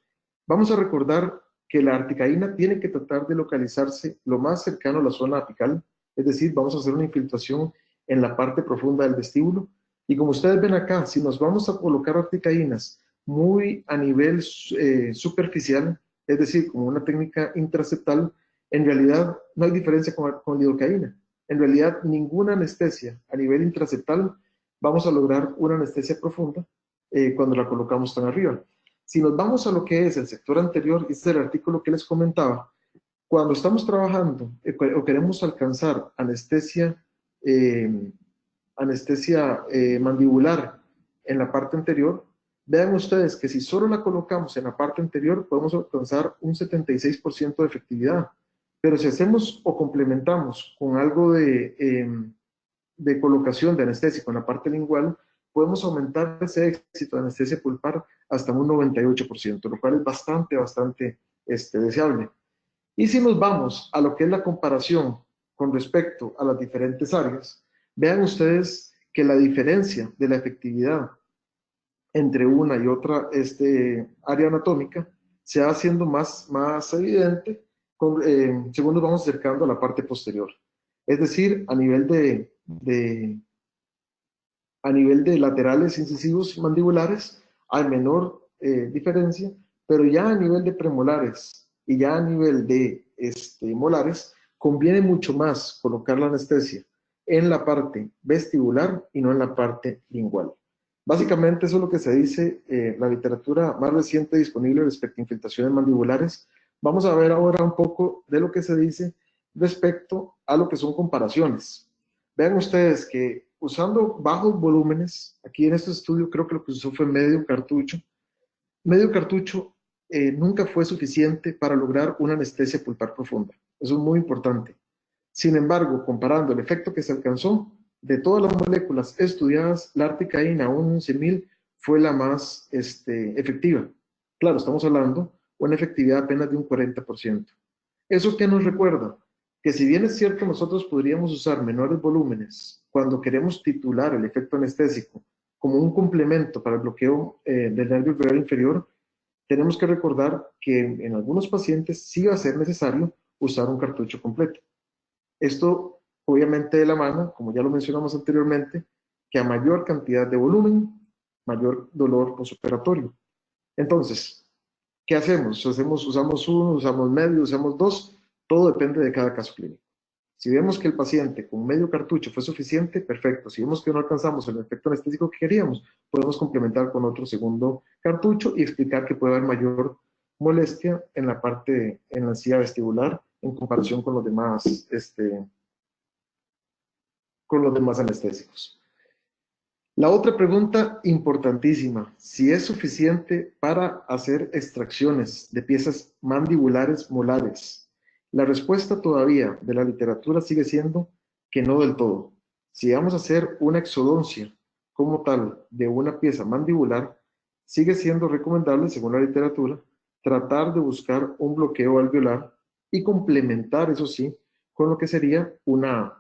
Vamos a recordar que la articaína tiene que tratar de localizarse lo más cercano a la zona apical, es decir, vamos a hacer una infiltración en la parte profunda del vestíbulo, y como ustedes ven acá, si nos vamos a colocar articaínas muy a nivel superficial, es decir, como una técnica intraceptal, en realidad no hay diferencia con lidocaína. En realidad, ninguna anestesia a nivel intraceptal vamos a lograr una anestesia profunda cuando la colocamos tan arriba. Si nos vamos a lo que es el sector anterior, este es el artículo que les comentaba, cuando estamos trabajando o queremos alcanzar anestesia, mandibular en la parte anterior, vean ustedes que si solo la colocamos en la parte anterior, podemos alcanzar un 76% de efectividad. Pero si hacemos o complementamos con algo de colocación de anestésico en la parte lingual, podemos aumentar ese éxito de anestesia pulpar hasta un 98%, lo cual es bastante deseable. Y si nos vamos a lo que es la comparación con respecto a las diferentes áreas, vean ustedes que la diferencia de la efectividad entre una y otra área anatómica se va haciendo más evidente según nos vamos acercando a la parte posterior. Es decir, a nivel de laterales incisivos mandibulares hay menor diferencia, pero ya a nivel de premolares y ya a nivel de molares, conviene mucho más colocar la anestesia en la parte vestibular y no en la parte lingual. Básicamente eso es lo que se dice en la literatura más reciente disponible respecto a infiltraciones mandibulares. Vamos a ver ahora un poco de lo que se dice respecto a lo que son comparaciones. Vean ustedes que usando bajos volúmenes, aquí en este estudio creo que lo que se usó fue medio cartucho. Medio cartucho nunca fue suficiente para lograr una anestesia pulpar profunda. Eso es muy importante. Sin embargo, comparando el efecto que se alcanzó, de todas las moléculas estudiadas, la articaína 1-11.000 fue la más efectiva. Claro, estamos hablando de una efectividad apenas de un 40%. ¿Eso qué nos recuerda? Que si bien es cierto nosotros podríamos usar menores volúmenes cuando queremos titular el efecto anestésico como un complemento para el bloqueo del nervio inferior inferior, tenemos que recordar que en algunos pacientes sí va a ser necesario usar un cartucho completo. Esto obviamente de la mano, como ya lo mencionamos anteriormente, que a mayor cantidad de volumen, mayor dolor postoperatorio. Entonces, ¿qué hacemos? ¿Usamos uno, usamos medio, usamos dos? Todo depende de cada caso clínico. Si vemos que el paciente con medio cartucho fue suficiente, perfecto. Si vemos que no alcanzamos el efecto anestésico que queríamos, podemos complementar con otro segundo cartucho y explicar que puede haber mayor molestia en la encía vestibular en comparación con los demás anestésicos. La otra pregunta importantísima, si es suficiente para hacer extracciones de piezas mandibulares molares. La respuesta todavía de la literatura sigue siendo que no del todo. Si vamos a hacer una exodoncia como tal de una pieza mandibular, sigue siendo recomendable, según la literatura, tratar de buscar un bloqueo alveolar y complementar, eso sí, con lo que sería una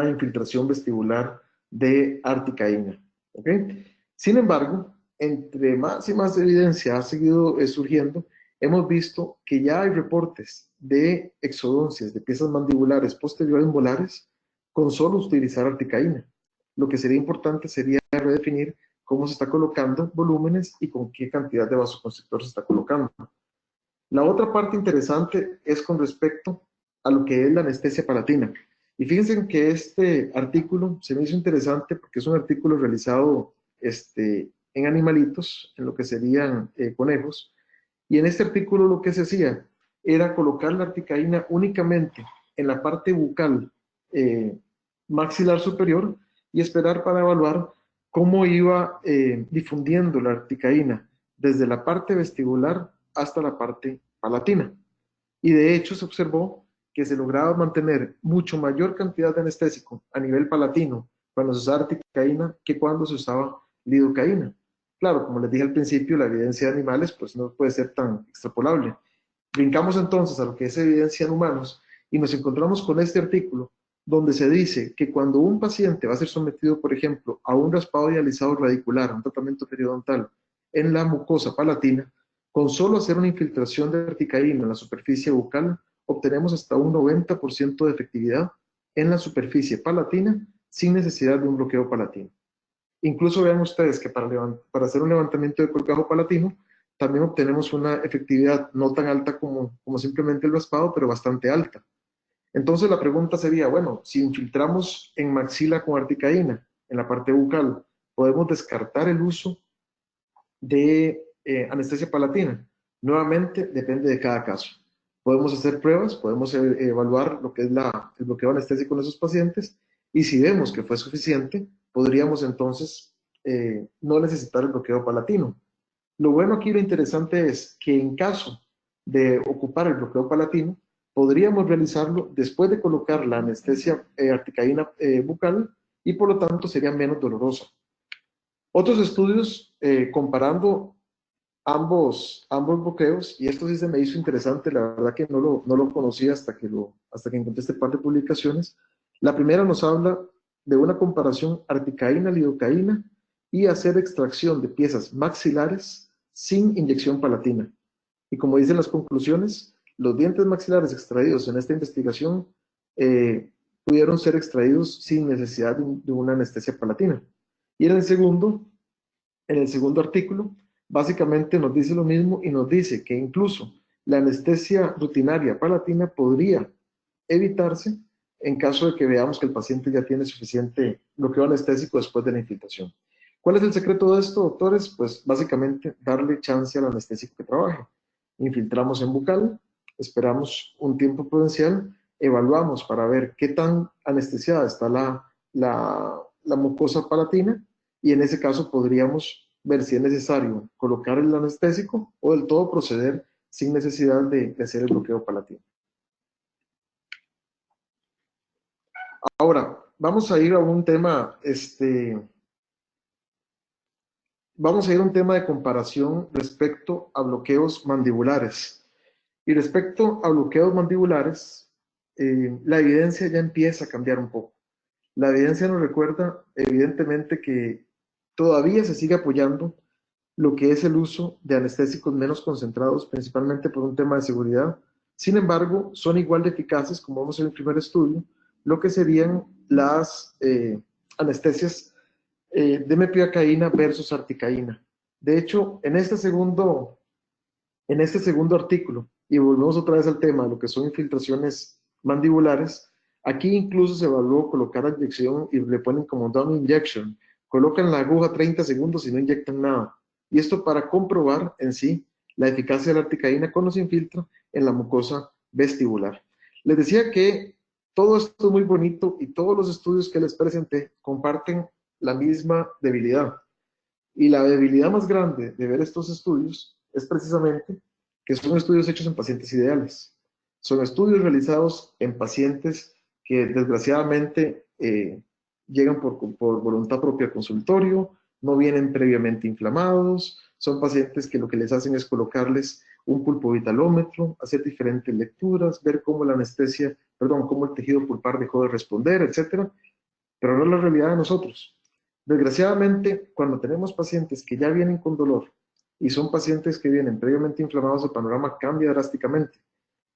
infiltración vestibular de articaína. ¿Okay? Sin embargo, entre más y más evidencia ha seguido surgiendo, hemos visto que ya hay reportes de exodoncias de piezas mandibulares posteriores molares con solo utilizar articaína. Lo que sería importante sería redefinir cómo se está colocando volúmenes y con qué cantidad de vasoconstrictor se está colocando. La otra parte interesante es con respecto a lo que es la anestesia palatina. Y fíjense que este artículo se me hizo interesante porque es un artículo realizado en animalitos, en lo que serían conejos, y en este artículo lo que se hacía era colocar la articaína únicamente en la parte bucal eh, maxilar superior y esperar para evaluar cómo iba difundiendo la articaína desde la parte vestibular hasta la parte palatina. Y de hecho se observó que se lograba mantener mucho mayor cantidad de anestésico a nivel palatino cuando se usaba articaína que cuando se usaba lidocaína. Claro, como les dije al principio, la evidencia de animales pues no puede ser tan extrapolable. Brincamos entonces a lo que es evidencia en humanos y nos encontramos con este artículo donde se dice que cuando un paciente va a ser sometido, por ejemplo, a un raspado dializado radicular, un tratamiento periodontal en la mucosa palatina, con solo hacer una infiltración de articaína en la superficie bucal, obtenemos hasta un 90% de efectividad en la superficie palatina sin necesidad de un bloqueo palatino. Incluso vean ustedes que para hacer un levantamiento de colgajo palatino, también obtenemos una efectividad no tan alta como simplemente el raspado, pero bastante alta. Entonces la pregunta sería, bueno, si infiltramos en maxila con articaína, en la parte bucal, ¿podemos descartar el uso de anestesia palatina? Nuevamente, depende de cada caso. Podemos hacer pruebas, podemos evaluar lo que es el bloqueo anestésico en esos pacientes y si vemos que fue suficiente, podríamos entonces no necesitar el bloqueo palatino. Lo bueno aquí, lo interesante es que en caso de ocupar el bloqueo palatino, podríamos realizarlo después de colocar la anestesia articaína bucal y por lo tanto sería menos dolorosa. Otros estudios comparando ambos bloqueos, y esto sí se me hizo interesante, la verdad que no lo conocía hasta que encontré este par de publicaciones. La primera nos habla de una comparación articaína-lidocaína y hacer extracción de piezas maxilares sin inyección palatina. Y como dicen las conclusiones, los dientes maxilares extraídos en esta investigación pudieron ser extraídos sin necesidad de una anestesia palatina. Y en el segundo artículo, básicamente nos dice lo mismo y nos dice que incluso la anestesia rutinaria palatina podría evitarse en caso de que veamos que el paciente ya tiene suficiente bloqueo anestésico después de la infiltración. ¿Cuál es el secreto de esto, doctores? Pues básicamente darle chance al anestésico que trabaje. Infiltramos en bucal, esperamos un tiempo prudencial, evaluamos para ver qué tan anestesiada está la mucosa palatina y en ese caso podríamos ver si es necesario colocar el anestésico o del todo proceder sin necesidad de hacer el bloqueo palatino. Ahora, vamos a ir a un tema, vamos a ir a un tema de comparación respecto a bloqueos mandibulares. Y respecto a bloqueos mandibulares, la evidencia ya empieza a cambiar un poco. La evidencia nos recuerda, evidentemente, que todavía se sigue apoyando lo que es el uso de anestésicos menos concentrados, principalmente por un tema de seguridad. Sin embargo, son igual de eficaces, como vamos en el primer estudio, lo que serían las anestesias de mepiacaína versus articaína. De hecho, en este segundo artículo, y volvemos otra vez al tema de lo que son infiltraciones mandibulares, aquí incluso se evaluó colocar la inyección y le ponen como down injection, colocan la aguja 30 segundos y no inyectan nada. Y esto para comprobar en sí la eficacia de la articaína cuando se infiltra en la mucosa vestibular. Les decía que todo esto es muy bonito y todos los estudios que les presenté comparten la misma debilidad. Y la debilidad más grande de ver estos estudios es precisamente que son estudios hechos en pacientes ideales. Son estudios realizados en pacientes que desgraciadamente llegan por voluntad propia al consultorio, no vienen previamente inflamados, son pacientes que lo que les hacen es colocarles un pulpovitalómetro, hacer diferentes lecturas, ver cómo la anestesia, perdón, cómo el tejido pulpar dejó de responder, etcétera, pero no es la realidad de nosotros. Desgraciadamente, cuando tenemos pacientes que ya vienen con dolor y son pacientes que vienen previamente inflamados, el panorama cambia drásticamente.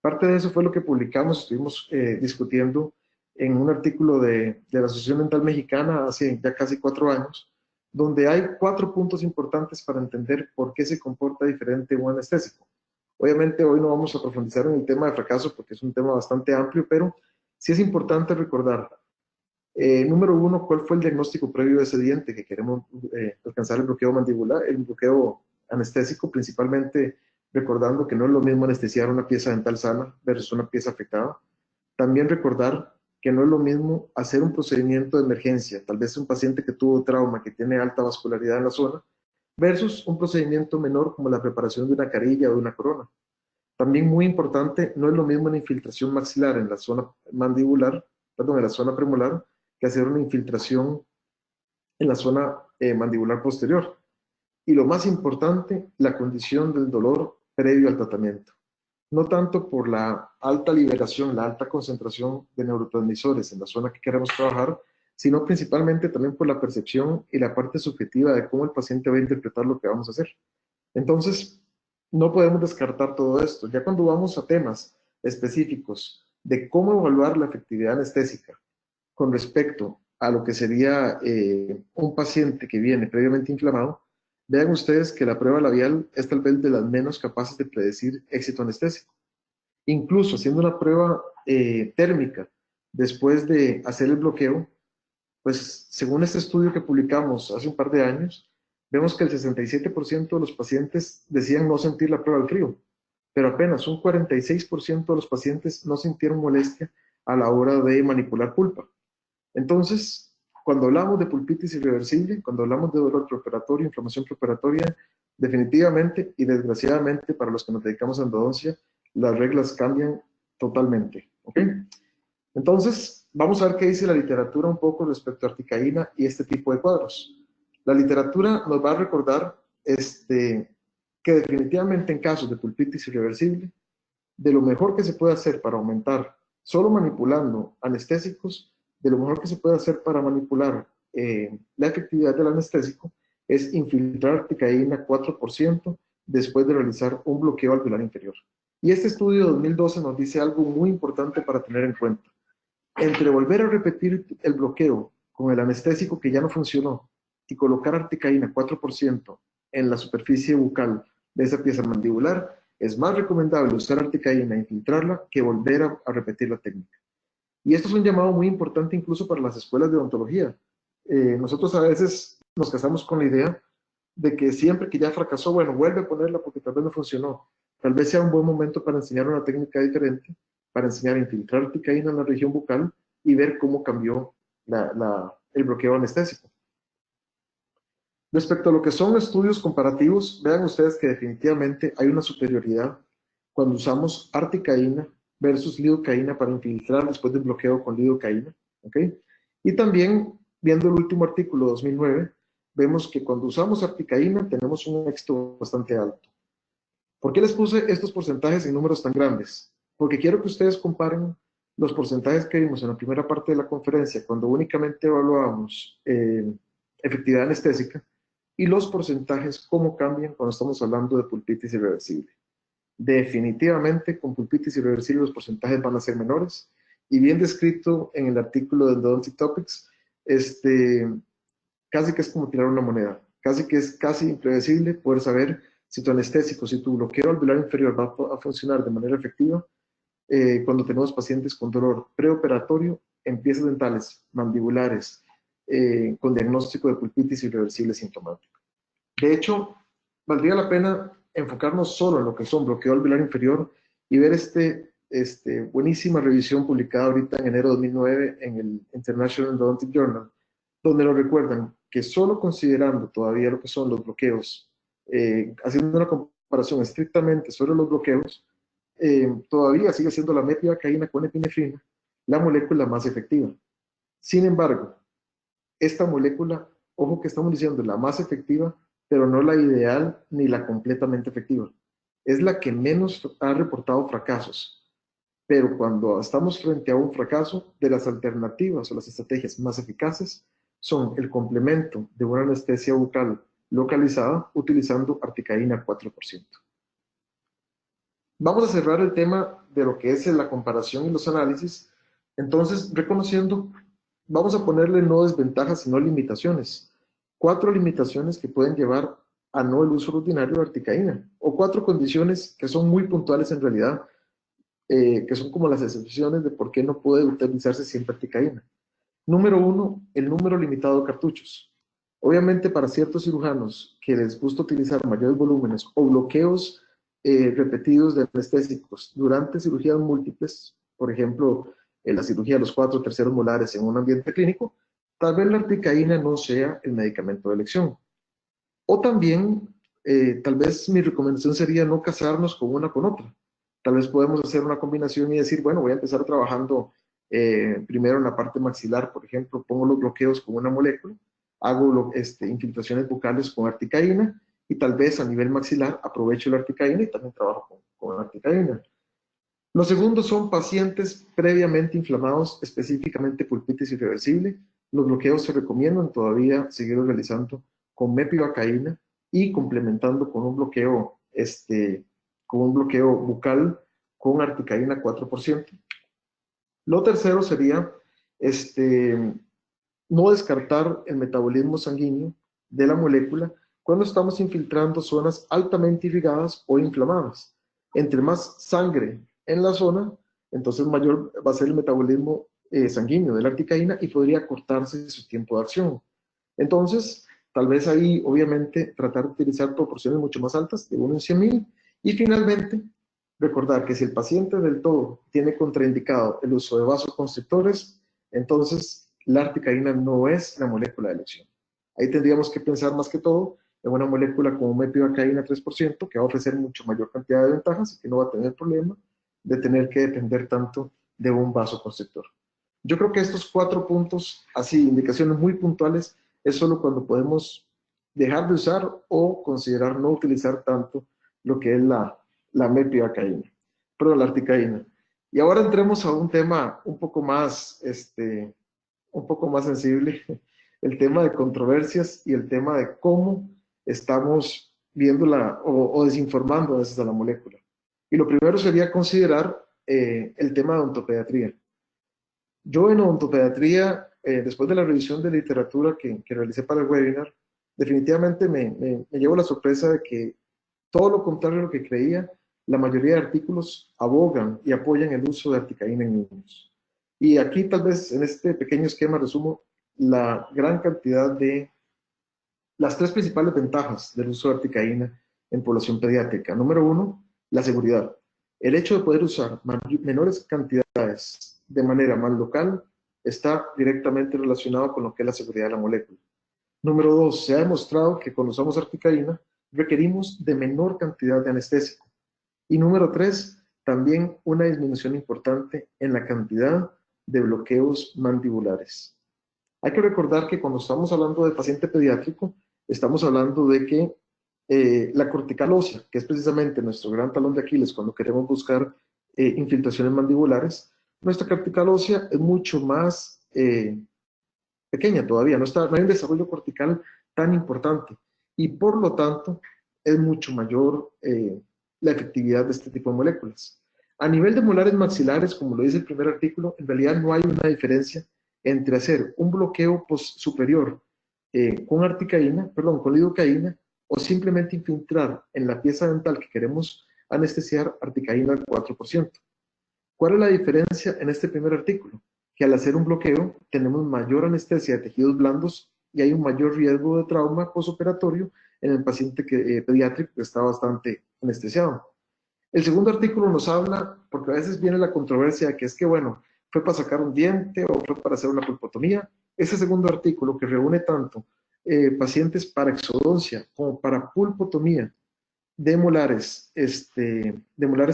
Parte de eso fue lo que publicamos, estuvimos discutiendo en un artículo de la Asociación Dental Mexicana hace ya casi 4 años, donde hay 4 puntos importantes para entender por qué se comporta diferente un anestésico. Obviamente hoy no vamos a profundizar en el tema de fracaso porque es un tema bastante amplio, pero sí es importante recordar, número 1, ¿cuál fue el diagnóstico previo de ese diente que queremos alcanzar el bloqueo mandibular, el bloqueo anestésico, principalmente recordando que no es lo mismo anestesiar una pieza dental sana versus una pieza afectada? También recordar que no es lo mismo hacer un procedimiento de emergencia, tal vez un paciente que tuvo trauma, que tiene alta vascularidad en la zona, versus un procedimiento menor como la preparación de una carilla o de una corona. También muy importante, no es lo mismo una infiltración maxilar en la zona mandibular, perdón, en la zona premolar, que hacer una infiltración en la zona mandibular posterior. Y lo más importante, la condición del dolor previo al tratamiento. No tanto por la alta liberación, la alta concentración de neurotransmisores en la zona que queremos trabajar, sino principalmente también por la percepción y la parte subjetiva de cómo el paciente va a interpretar lo que vamos a hacer. Entonces, no podemos descartar todo esto. Ya cuando vamos a temas específicos de cómo evaluar la efectividad anestésica con respecto a lo que sería un paciente que viene previamente inflamado, vean ustedes que la prueba labial es tal vez de las menos capaces de predecir éxito anestésico. Incluso haciendo una prueba térmica después de hacer el bloqueo, pues según este estudio que publicamos hace un par de años, vemos que el 67% de los pacientes decían no sentir la prueba al frío, pero apenas un 46% de los pacientes no sintieron molestia a la hora de manipular pulpa. Entonces, cuando hablamos de pulpitis irreversible, cuando hablamos de dolor preoperatorio, inflamación preoperatoria, definitivamente y desgraciadamente para los que nos dedicamos a endodoncia, las reglas cambian totalmente. ¿Ok? Entonces, vamos a ver qué dice la literatura un poco respecto a articaína y este tipo de cuadros. La literatura nos va a recordar que definitivamente en casos de pulpitis irreversible, de lo mejor que se puede hacer para aumentar, solo manipulando anestésicos, de lo mejor que se puede hacer para manipular la efectividad del anestésico es infiltrar articaína 4% después de realizar un bloqueo alveolar inferior. Y este estudio de 2012 nos dice algo muy importante para tener en cuenta. Entre volver a repetir el bloqueo con el anestésico que ya no funcionó y colocar articaína 4% en la superficie bucal de esa pieza mandibular, es más recomendable usar articaína e infiltrarla que volver a repetir la técnica. Y esto es un llamado muy importante incluso para las escuelas de odontología. Nosotros a veces nos casamos con la idea de que siempre que ya fracasó, bueno, vuelve a ponerla porque tal vez no funcionó. Tal vez sea un buen momento para enseñar una técnica diferente, para enseñar a infiltrar articaína en la región bucal y ver cómo cambió el bloqueo anestésico. Respecto a lo que son estudios comparativos, vean ustedes que definitivamente hay una superioridad cuando usamos articaína versus lidocaína para infiltrar después del bloqueo con lidocaína. ¿Okay? Y también, viendo el último artículo 2009, vemos que cuando usamos articaína tenemos un éxito bastante alto. ¿Por qué les puse estos porcentajes en números tan grandes? Porque quiero que ustedes comparen los porcentajes que vimos en la primera parte de la conferencia, cuando únicamente evaluábamos efectividad anestésica, y los porcentajes, cómo cambian cuando estamos hablando de pulpitis irreversible. Definitivamente, con pulpitis irreversible los porcentajes van a ser menores, y bien descrito en el artículo de Endodontic Topics, casi que es como tirar una moneda, casi que es casi impredecible poder saber si tu anestésico, si tu bloqueo alveolar inferior va a funcionar de manera efectiva cuando tenemos pacientes con dolor preoperatorio en piezas dentales, mandibulares, con diagnóstico de pulpitis irreversible sintomático. De hecho, valdría la pena enfocarnos solo en lo que son bloqueo alveolar inferior y ver buenísima revisión publicada ahorita en enero de 2009 en el International Endodontic Journal, donde nos recuerdan que solo considerando todavía lo que son los bloqueos, haciendo una comparación estrictamente sobre los bloqueos, todavía sigue siendo la metivacaína con epinefrina la molécula más efectiva. Sin embargo, esta molécula, ojo que estamos diciendo la más efectiva, pero no la ideal ni la completamente efectiva. Es la que menos ha reportado fracasos. Pero cuando estamos frente a un fracaso, de las alternativas o las estrategias más eficaces son el complemento de una anestesia bucal localizada utilizando articaína 4%. Vamos a cerrar el tema de lo que es la comparación y los análisis. Entonces, reconociendo, vamos a ponerle no desventajas, sino limitaciones. 4 limitaciones que pueden llevar a no el uso rutinario de articaína, o 4 condiciones que son muy puntuales en realidad, que son como las excepciones de por qué no puede utilizarse siempre articaína. Número 1, el número limitado de cartuchos. Obviamente para ciertos cirujanos que les gusta utilizar mayores volúmenes o bloqueos repetidos de anestésicos durante cirugías múltiples, por ejemplo, en la cirugía de los 4 terceros molares en un ambiente clínico, tal vez la articaína no sea el medicamento de elección. O también, tal vez mi recomendación sería no casarnos con una con otra. Tal vez podemos hacer una combinación y decir, bueno, voy a empezar trabajando primero en la parte maxilar, por ejemplo, pongo los bloqueos con una molécula, hago infiltraciones bucales con articaína y tal vez a nivel maxilar aprovecho la articaína y también trabajo con articaína. Los segundos son pacientes previamente inflamados, específicamente pulpitis irreversible. Los bloqueos se recomiendan todavía seguir realizando con mepivacaína y complementando con un bloqueo, bucal con articaína 4%. Lo tercero sería no descartar el metabolismo sanguíneo de la molécula cuando estamos infiltrando zonas altamente irrigadas o inflamadas. Entre más sangre en la zona, entonces mayor va a ser el metabolismo sanguíneo de la articaína y podría cortarse su tiempo de acción. Entonces, tal vez ahí, obviamente, tratar de utilizar proporciones mucho más altas, de 1 en 100,000. Y finalmente, recordar que si el paciente del todo tiene contraindicado el uso de vasoconstrictores, entonces la articaína no es la molécula de elección. Ahí tendríamos que pensar más que todo en una molécula como mepivacaína 3%, que va a ofrecer mucho mayor cantidad de ventajas y que no va a tener problema de tener que depender tanto de un vasoconstrictor. Yo creo que estos 4 puntos, así, indicaciones muy puntuales, es solo cuando podemos dejar de usar o considerar no utilizar tanto lo que es la mepivacaína, perdón, la articaína. Y ahora entremos a un tema un poco más sensible, el tema de controversias y el tema de cómo estamos viéndola o desinformando a veces a la molécula. Y lo primero sería considerar el tema de odontopediatría. Yo en odontopediatría, después de la revisión de literatura que realicé para el webinar, definitivamente me llevo la sorpresa de que todo lo contrario a lo que creía, la mayoría de artículos abogan y apoyan el uso de articaína en niños. Y aquí tal vez en este pequeño esquema resumo la gran cantidad de las 3 principales ventajas del uso de articaína en población pediátrica. Número 1, la seguridad. El hecho de poder usar menores cantidades de manera más local está directamente relacionado con lo que es la seguridad de la molécula. Número 2, se ha demostrado que cuando usamos articaína requerimos de menor cantidad de anestésico. Y número 3, también una disminución importante en la cantidad de bloqueos mandibulares. Hay que recordar que cuando estamos hablando de paciente pediátrico, estamos hablando de que la cortical ósea, que es precisamente nuestro gran talón de Aquiles cuando queremos buscar infiltraciones mandibulares, nuestra cortical ósea es mucho más pequeña todavía, no hay un desarrollo cortical tan importante y por lo tanto es mucho mayor la efectividad de este tipo de moléculas. A nivel de molares maxilares, como lo dice el primer artículo, en realidad no hay una diferencia entre hacer un bloqueo superior con lidocaína o simplemente infiltrar en la pieza dental que queremos anestesiar articaína al 4%. ¿Cuál es la diferencia en este primer artículo? Que al hacer un bloqueo tenemos mayor anestesia de tejidos blandos y hay un mayor riesgo de trauma postoperatorio en el paciente pediátrico que está bastante anestesiado. El segundo artículo nos habla, porque a veces viene la controversia de que es que, bueno, fue para sacar un diente o fue para hacer una pulpotomía. ese segundo artículo que reúne tanto pacientes para exodoncia como para pulpotomía de molares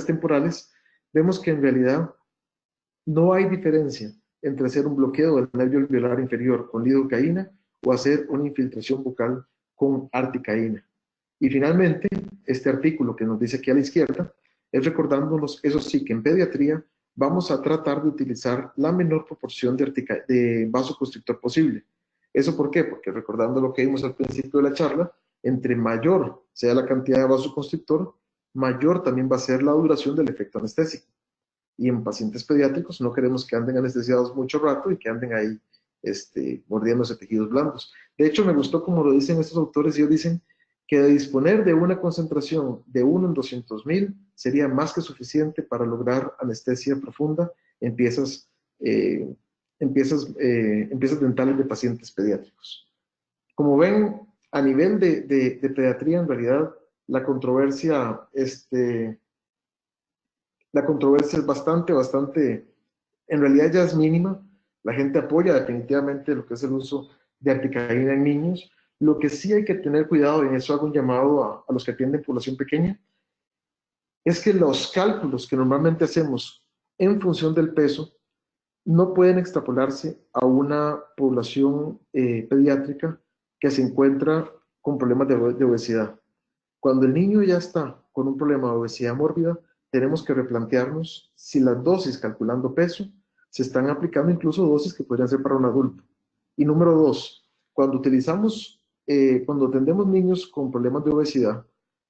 temporales, vemos que en realidad no hay diferencia entre hacer un bloqueo del nervio alveolar inferior con lidocaína o hacer una infiltración bucal con articaína. Y finalmente, este artículo que nos dice aquí a la izquierda es recordándonos, eso sí, que en pediatría vamos a tratar de utilizar la menor proporción de vasoconstrictor posible. ¿Eso por qué? Porque recordando lo que vimos al principio de la charla, entre mayor sea la cantidad de vasoconstrictor, mayor también va a ser la duración del efecto anestésico. Y en pacientes pediátricos no queremos que anden anestesiados mucho rato y que anden ahí mordiéndose tejidos blandos. De hecho, me gustó como lo dicen estos autores, ellos dicen que de disponer de una concentración de 1 en 200.000 sería más que suficiente para lograr anestesia profunda en piezas dentales de pacientes pediátricos. Como ven, a nivel de pediatría, en realidad, la controversia es bastante, en realidad ya es mínima. La gente apoya definitivamente lo que es el uso de articaína en niños. Lo que sí hay que tener cuidado, y en eso hago un llamado a los que atienden población pequeña, es que los cálculos que normalmente hacemos en función del peso no pueden extrapolarse a una población pediátrica que se encuentra con problemas de obesidad. Cuando el niño ya está con un problema de obesidad mórbida, tenemos que replantearnos si las dosis, calculando peso, se están aplicando incluso dosis que podrían ser para un adulto. Y número dos, cuando atendemos niños con problemas de obesidad,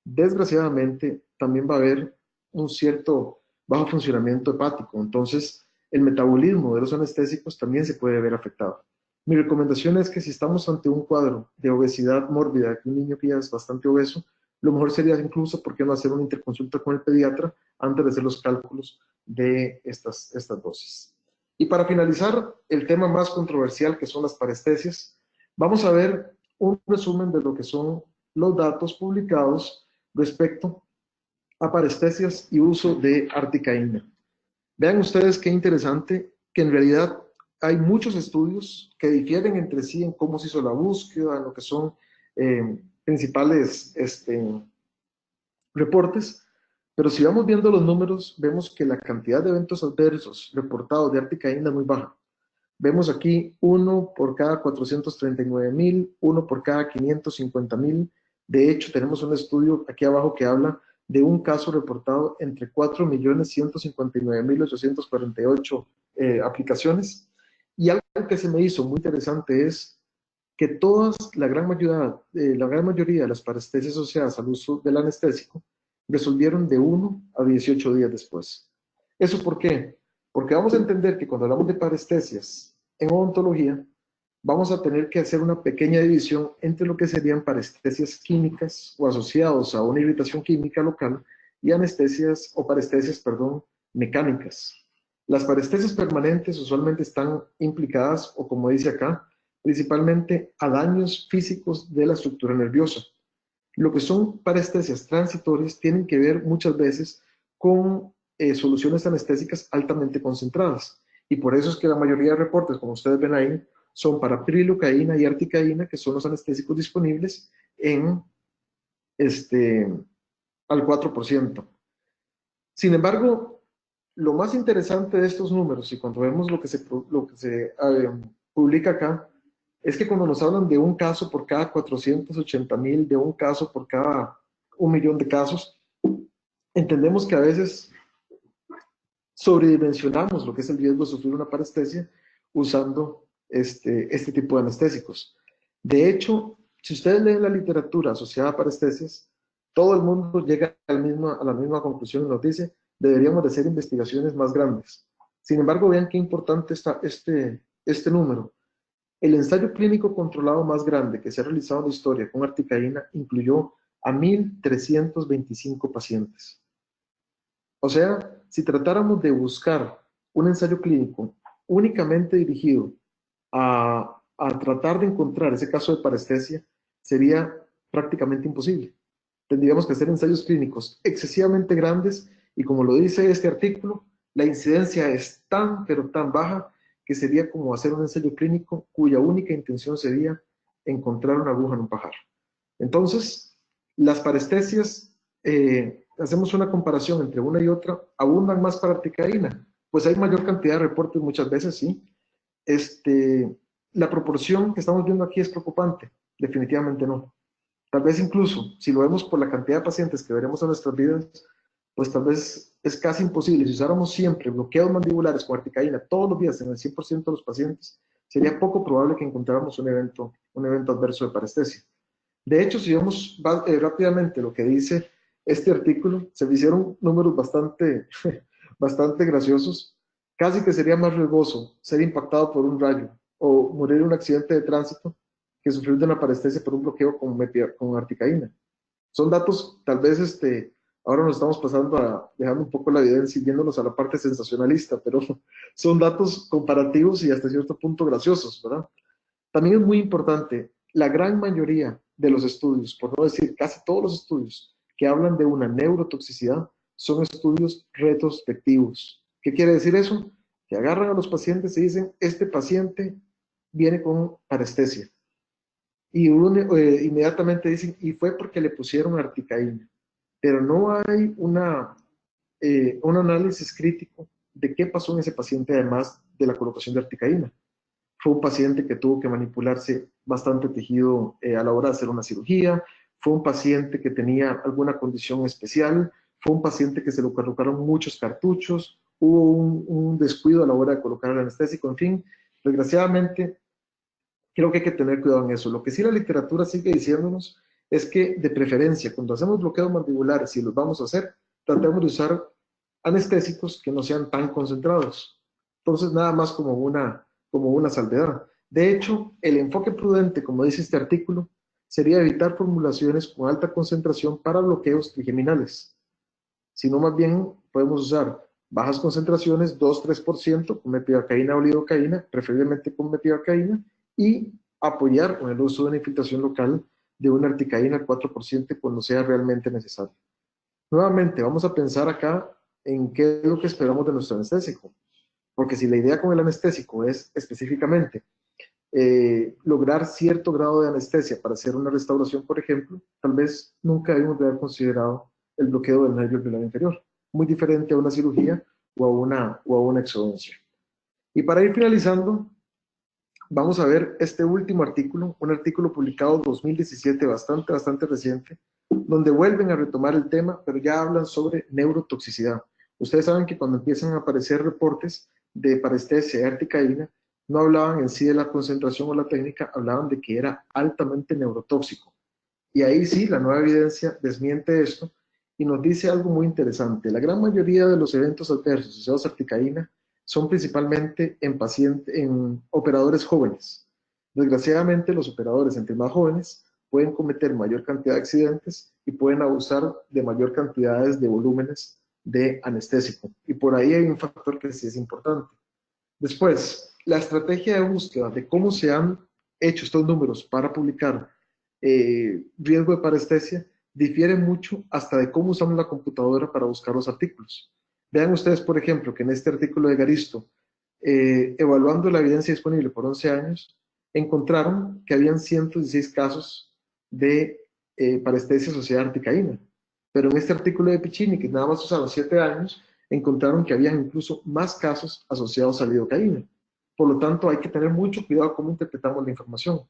desgraciadamente también va a haber un cierto bajo funcionamiento hepático. Entonces, el metabolismo de los anestésicos también se puede ver afectado. Mi recomendación es que si estamos ante un cuadro de obesidad mórbida, un niño que ya es bastante obeso, lo mejor sería incluso, ¿por qué no hacer una interconsulta con el pediatra antes de hacer los cálculos de estas dosis? Y para finalizar, el tema más controversial, que son las parestesias, vamos a ver un resumen de lo que son los datos publicados respecto a parestesias y uso de articaína. Vean ustedes qué interesante que en realidad hay muchos estudios que difieren entre sí en cómo se hizo la búsqueda, en lo que son principales reportes, pero si vamos viendo los números, vemos que la cantidad de eventos adversos reportados de articaína es muy baja. Vemos aquí 1 por cada 439.000, 1 por cada 550.000. De hecho, tenemos un estudio aquí abajo que habla de un caso reportado entre 4.159.848 aplicaciones. Y algo que se me hizo muy interesante es que la gran mayoría de las parestesias asociadas al uso del anestésico resolvieron de 1 a 18 días después. ¿Eso por qué? Porque vamos a entender que cuando hablamos de parestesias en odontología, vamos a tener que hacer una pequeña división entre lo que serían parestesias químicas o asociados a una irritación química local y parestesias, mecánicas. Las parestesias permanentes usualmente están implicadas, o como dice acá, principalmente a daños físicos de la estructura nerviosa. Lo que son parestesias transitorias tienen que ver muchas veces con soluciones anestésicas altamente concentradas. Y por eso es que la mayoría de reportes, como ustedes ven ahí, son para prilocaína y articaína, que son los anestésicos disponibles al 4%. Sin embargo, lo más interesante de estos números, y cuando vemos lo que se publica acá, es que cuando nos hablan de un caso por cada 480.000, de un caso por cada 1.000.000 de casos, entendemos que a veces sobredimensionamos lo que es el riesgo de sufrir una parestesia usando este tipo de anestésicos. De hecho, si ustedes leen la literatura asociada a parestesias, todo el mundo llega a la misma conclusión y nos dice, deberíamos de hacer investigaciones más grandes. Sin embargo, vean qué importante está este número. El ensayo clínico controlado más grande que se ha realizado en la historia con articaína incluyó a 1.325 pacientes. O sea, si tratáramos de buscar un ensayo clínico únicamente dirigido a tratar de encontrar ese caso de parestesia, sería prácticamente imposible. Tendríamos que hacer ensayos clínicos excesivamente grandes y, como lo dice este artículo, la incidencia es tan, pero tan baja que sería como hacer un ensayo clínico cuya única intención sería encontrar una aguja en un pajar. Entonces, las parestesias, hacemos una comparación entre una y otra, abundan más para articaína, pues hay mayor cantidad de reportes muchas veces, sí. La proporción que estamos viendo aquí es preocupante, definitivamente no. Tal vez incluso, si lo vemos por la cantidad de pacientes que veremos en nuestras vidas, pues tal vez es casi imposible. Si usáramos siempre bloqueos mandibulares con articaína todos los días en el 100% de los pacientes, sería poco probable que encontráramos un evento adverso de parestesia. De hecho, si vemos rápidamente lo que dice este artículo, se me hicieron números bastante, bastante graciosos. Casi que sería más riesgoso ser impactado por un rayo o morir en un accidente de tránsito que sufrir de una parestesia por un bloqueo con articaína. Son datos, tal vez, ahora nos estamos dejando un poco la evidencia y yéndonos a la parte sensacionalista, pero son datos comparativos y hasta cierto punto graciosos, ¿verdad? También es muy importante, la gran mayoría de los estudios, por no decir casi todos los estudios que hablan de una neurotoxicidad, son estudios retrospectivos. ¿Qué quiere decir eso? Que agarran a los pacientes y dicen, este paciente viene con parestesia. Y inmediatamente dicen, y fue porque le pusieron articaína. Pero no hay un análisis crítico de qué pasó en ese paciente además de la colocación de articaína. Fue un paciente que tuvo que manipularse bastante tejido a la hora de hacer una cirugía, fue un paciente que tenía alguna condición especial, fue un paciente que se le colocaron muchos cartuchos, hubo un descuido a la hora de colocar el anestésico, en fin, desgraciadamente creo que hay que tener cuidado en eso. Lo que sí la literatura sigue diciéndonos es que de preferencia, cuando hacemos bloqueos mandibulares y los vamos a hacer, tratemos de usar anestésicos que no sean tan concentrados. Entonces, nada más como una salvedad. De hecho, el enfoque prudente, como dice este artículo, sería evitar formulaciones con alta concentración para bloqueos trigeminales. Sino más bien podemos usar bajas concentraciones, 2-3% con metilarcaína o lidocaína, preferiblemente con metilarcaína, y apoyar con el uso de una infiltración local de una articaína al 4% cuando sea realmente necesario. Nuevamente, vamos a pensar acá en qué es lo que esperamos de nuestro anestésico. Porque si la idea con el anestésico es específicamente lograr cierto grado de anestesia para hacer una restauración, por ejemplo, tal vez nunca debemos de haber considerado el bloqueo del nervio alveolar inferior, muy diferente a una cirugía o a una exodoncia. Y para ir finalizando, vamos a ver este último artículo, un artículo publicado en 2017, bastante reciente, donde vuelven a retomar el tema, pero ya hablan sobre neurotoxicidad. Ustedes saben que cuando empiezan a aparecer reportes de parestesia y articaína, no hablaban en sí de la concentración o la técnica, hablaban de que era altamente neurotóxico. Y ahí sí, la nueva evidencia desmiente esto y nos dice algo muy interesante. La gran mayoría de los eventos adversos asociados a articaína son principalmente en operadores jóvenes. Desgraciadamente, los operadores entre más jóvenes pueden cometer mayor cantidad de accidentes y pueden abusar de mayor cantidades de volúmenes de anestésico. Y por ahí hay un factor que sí es importante. Después, la estrategia de búsqueda de cómo se han hecho estos números para publicar riesgo de parestesia difiere mucho hasta de cómo usamos la computadora para buscar los artículos. Vean ustedes, por ejemplo, que en este artículo de Garisto, evaluando la evidencia disponible por 11 años, encontraron que habían 116 casos de parestesia asociada a articaína. Pero en este artículo de Piccini, que nada más usaron 7 años, encontraron que habían incluso más casos asociados a lidocaína. Por lo tanto, hay que tener mucho cuidado cómo interpretamos la información.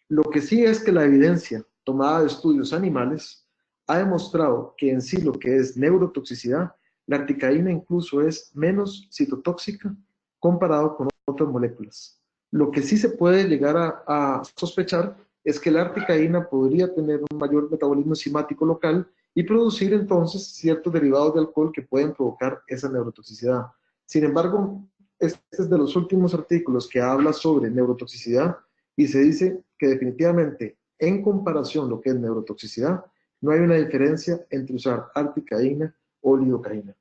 Lo que sí es que la evidencia tomada de estudios animales ha demostrado que en sí lo que es neurotoxicidad, la articaína incluso es menos citotóxica comparado con otras moléculas. Lo que sí se puede llegar a sospechar es que la articaína podría tener un mayor metabolismo enzimático local y producir entonces ciertos derivados de alcohol que pueden provocar esa neurotoxicidad. Sin embargo, este es de los últimos artículos que habla sobre neurotoxicidad y se dice que definitivamente en comparación lo que es neurotoxicidad, no hay una diferencia entre usar articaína o lidocaína.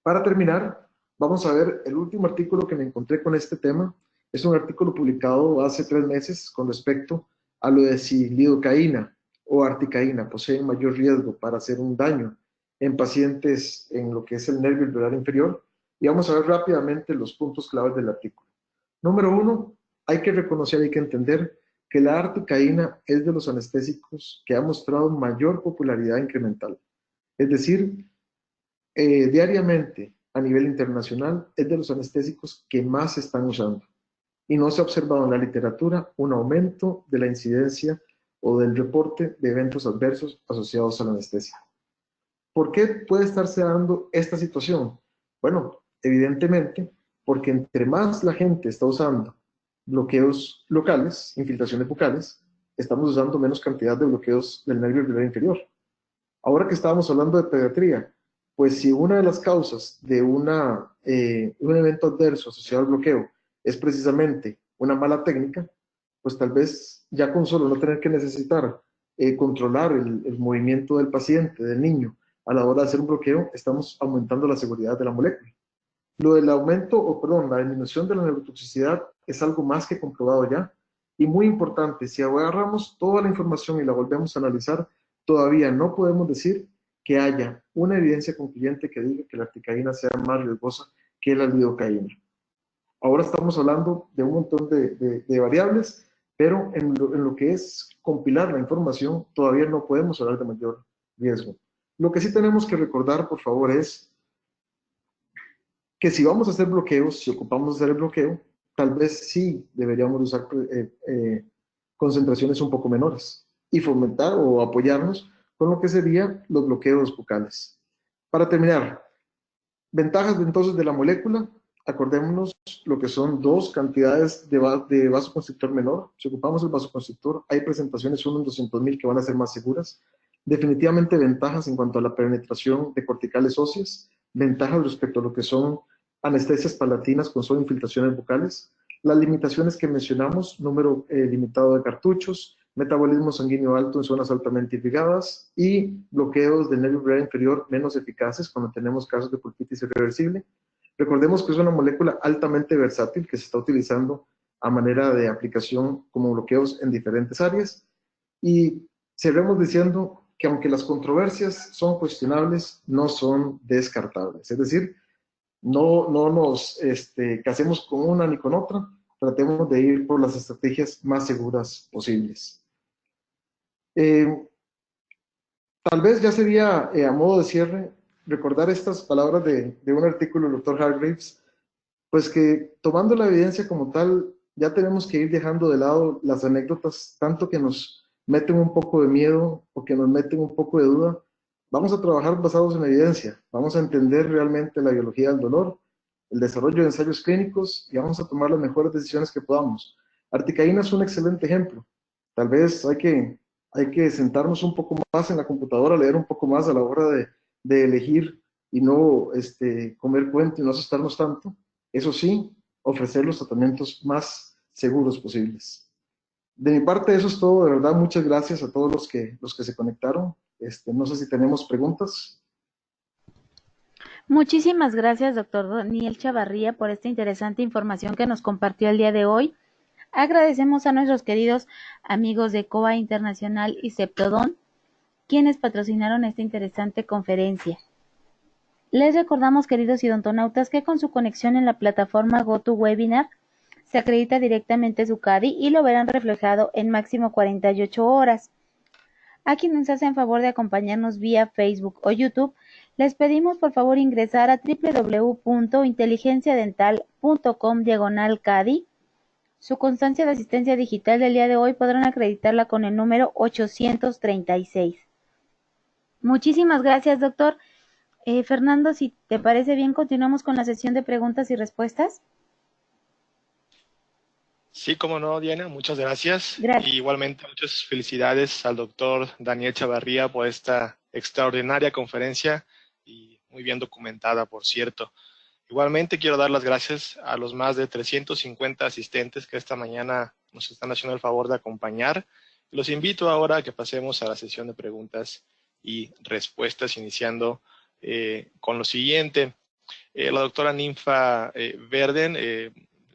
Para terminar, vamos a ver el último artículo que me encontré con este tema. Es un artículo publicado hace 3 meses con respecto a lo de si lidocaína o articaína poseen mayor riesgo para hacer un daño en pacientes en lo que es el nervio alveolar inferior. Y vamos a ver rápidamente los puntos claves del artículo. Número uno, hay que reconocer, hay que entender que la articaína es de los anestésicos que ha mostrado mayor popularidad incremental. Es decir, diariamente a nivel internacional es de los anestésicos que más se están usando. Y no se ha observado en la literatura un aumento de la incidencia o del reporte de eventos adversos asociados a la anestesia. ¿Por qué puede estarse dando esta situación? Bueno, evidentemente, porque entre más la gente está usando bloqueos locales, infiltraciones bucales, estamos usando menos cantidad de bloqueos del nervio alveolar inferior. Ahora que estábamos hablando de pediatría, pues si una de las causas de un evento adverso asociado al bloqueo es precisamente una mala técnica, pues tal vez ya con solo no tener que necesitar controlar el movimiento del paciente, del niño, a la hora de hacer un bloqueo, estamos aumentando la seguridad de la molécula. Lo del aumento, o perdón, la disminución de la neurotoxicidad es algo más que comprobado ya. Y muy importante, si agarramos toda la información y la volvemos a analizar, todavía no podemos decir que haya una evidencia concluyente que diga que la articaína sea más riesgosa que la lidocaína. Ahora estamos hablando de un montón de variables, pero en lo que es compilar la información, todavía no podemos hablar de mayor riesgo. Lo que sí tenemos que recordar, por favor, es que si vamos a hacer bloqueos, si ocupamos hacer el bloqueo, tal vez sí deberíamos usar concentraciones un poco menores y fomentar o apoyarnos con lo que serían los bloqueos bucales. Para terminar, ventajas entonces de la molécula, acordémonos lo que son dos cantidades de vasoconstrictor menor. Si ocupamos el vasoconstrictor, hay presentaciones 1 en 200,000 que van a ser más seguras. Definitivamente ventajas en cuanto a la penetración de corticales óseas, ventajas respecto a lo que son anestesias palatinas con solo infiltraciones bucales, las limitaciones que mencionamos, número limitado de cartuchos, metabolismo sanguíneo alto en zonas altamente irrigadas y bloqueos del nervio alveolar inferior menos eficaces cuando tenemos casos de pulpitis irreversible. Recordemos que es una molécula altamente versátil que se está utilizando a manera de aplicación como bloqueos en diferentes áreas y cerremos diciendo que aunque las controversias son cuestionables, no son descartables. Es decir, no nos casemos con una ni con otra, tratemos de ir por las estrategias más seguras posibles. Tal vez ya sería, a modo de cierre, recordar estas palabras de un artículo del doctor Hargreaves, pues que tomando la evidencia como tal, ya tenemos que ir dejando de lado las anécdotas, tanto que nos meten un poco de miedo o que nos meten un poco de duda. Vamos a trabajar basados en evidencia, vamos a entender realmente la biología del dolor, el desarrollo de ensayos clínicos y vamos a tomar las mejores decisiones que podamos. Articaína es un excelente ejemplo. Tal vez hay que sentarnos un poco más en la computadora, leer un poco más a la hora de elegir y no comer cuento y no asustarnos tanto. Eso sí, ofrecer los tratamientos más seguros posibles. De mi parte, eso es todo. De verdad, muchas gracias a todos los que se conectaron. No sé si tenemos preguntas. Muchísimas gracias, doctor Daniel Chavarría, por esta interesante información que nos compartió el día de hoy. Agradecemos a nuestros queridos amigos de COA Internacional y Septodon, quienes patrocinaron esta interesante conferencia. Les recordamos, queridos idontonautas, que con su conexión en la plataforma GoToWebinar se acredita directamente su CADI y lo verán reflejado en máximo 48 horas. A quienes hacen favor de acompañarnos vía Facebook o YouTube, les pedimos por favor ingresar a www.inteligenciadental.com/CADI. Su constancia de asistencia digital del día de hoy podrán acreditarla con el número 836. Muchísimas gracias, doctor. Fernando, si te parece bien, continuamos con la sesión de preguntas y respuestas. Sí, cómo no, Diana, muchas gracias. Gracias. Y igualmente muchas felicidades al doctor Daniel Chavarría por esta extraordinaria conferencia y muy bien documentada, por cierto. Igualmente quiero dar las gracias a los más de 350 asistentes que esta mañana nos están haciendo el favor de acompañar. Los invito ahora a que pasemos a la sesión de preguntas y respuestas, iniciando con lo siguiente. La doctora Ninfa Verden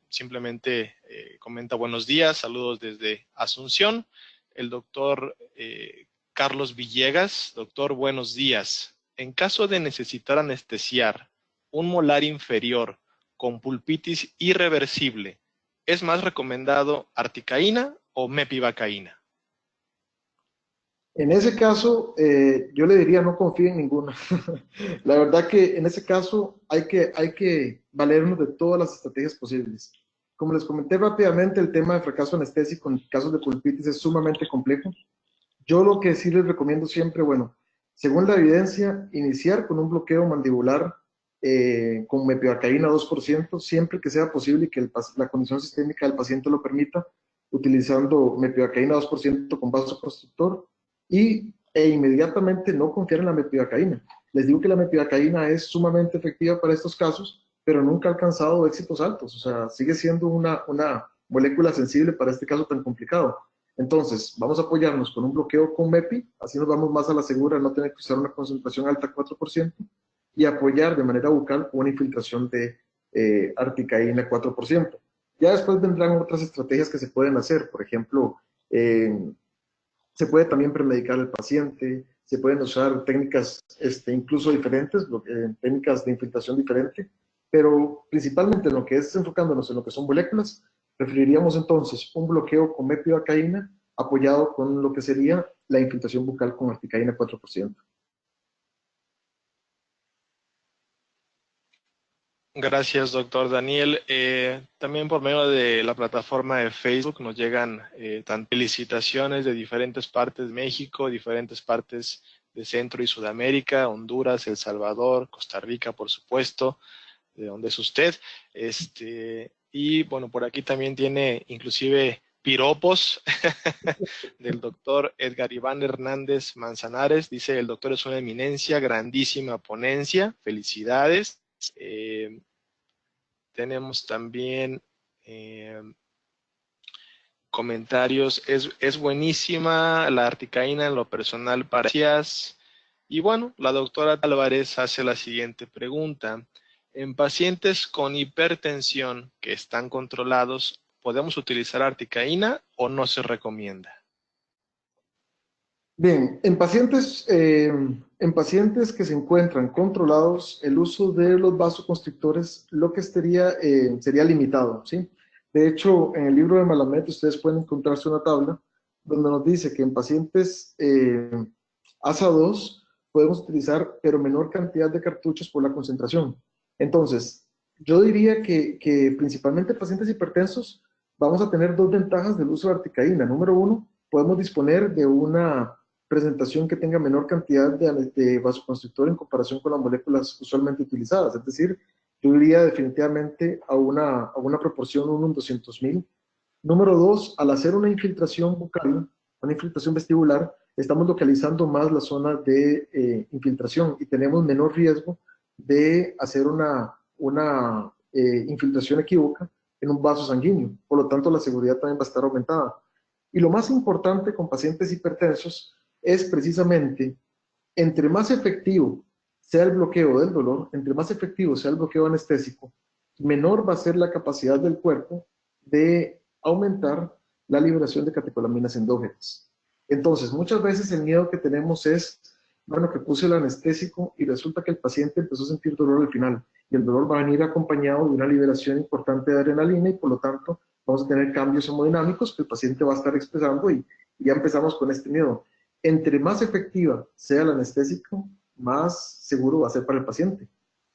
simplemente comenta buenos días, saludos desde Asunción. El doctor Carlos Villegas, doctor, buenos días. En caso de necesitar anestesiar un molar inferior con pulpitis irreversible, ¿es más recomendado articaína o mepivacaína? En ese caso, yo le diría no confíe en ninguna. La verdad que en ese caso hay que valernos de todas las estrategias posibles. Como les comenté rápidamente, el tema de fracaso anestésico en casos de pulpitis es sumamente complejo. Yo lo que sí les recomiendo siempre, bueno, según la evidencia, iniciar con un bloqueo mandibular con mepivacaína 2%, siempre que sea posible y que la condición sistémica del paciente lo permita, utilizando mepivacaína 2% con vasoconstrictor e inmediatamente no confiar en la mepivacaína. Les digo que la mepivacaína es sumamente efectiva para estos casos, pero nunca ha alcanzado éxitos altos, o sea, sigue siendo una molécula sensible para este caso tan complicado. Entonces, vamos a apoyarnos con un bloqueo con MEPI, así nos vamos más a la segura, no tener que usar una concentración alta 4%, y apoyar de manera bucal con una infiltración de articaína 4%. Ya después vendrán otras estrategias que se pueden hacer, por ejemplo, se puede también premedicar al paciente, se pueden usar técnicas incluso diferentes, técnicas de infiltración diferente, pero principalmente en lo que es enfocándonos en lo que son moléculas, preferiríamos entonces un bloqueo con mepivacaína apoyado con lo que sería la infiltración bucal con articaína 4%. Gracias, doctor Daniel. También por medio de la plataforma de Facebook nos llegan felicitaciones de diferentes partes de México, diferentes partes de Centro y Sudamérica, Honduras, El Salvador, Costa Rica, por supuesto, de donde es usted. Y bueno, por aquí también tiene inclusive piropos del doctor Edgar Iván Hernández Manzanares. Dice, el doctor es una eminencia, grandísima ponencia, felicidades. Tenemos también comentarios, es buenísima la articaína en lo personal para ellas. Y bueno, la doctora Álvarez hace la siguiente pregunta. En pacientes con hipertensión que están controlados, ¿podemos utilizar articaína o no se recomienda? Bien, en pacientes que se encuentran controlados, el uso de los vasoconstrictores lo que sería limitado, ¿sí? De hecho, en el libro de Malamet ustedes pueden encontrarse una tabla donde nos dice que en pacientes ASA2 podemos utilizar, pero menor cantidad de cartuchos por la concentración. Entonces, yo diría que principalmente en pacientes hipertensos vamos a tener dos ventajas del uso de articaína. Número uno, podemos disponer de una presentación que tenga menor cantidad de vasoconstrictor en comparación con las moléculas usualmente utilizadas. Es decir, yo iría definitivamente a una proporción 1 en 200.000. Número dos, al hacer una infiltración bucal, una infiltración vestibular, estamos localizando más la zona de infiltración y tenemos menor riesgo de hacer una infiltración equívoca en un vaso sanguíneo. Por lo tanto, la seguridad también va a estar aumentada. Y lo más importante con pacientes hipertensos es precisamente, entre más efectivo sea el bloqueo del dolor, entre más efectivo sea el bloqueo anestésico, menor va a ser la capacidad del cuerpo de aumentar la liberación de catecolaminas endógenas. Entonces, muchas veces el miedo que tenemos es, bueno, que puse el anestésico y resulta que el paciente empezó a sentir dolor al final, y el dolor va a venir acompañado de una liberación importante de adrenalina y por lo tanto vamos a tener cambios hemodinámicos que el paciente va a estar expresando y ya empezamos con este miedo. Entre más efectiva sea el anestésico, más seguro va a ser para el paciente.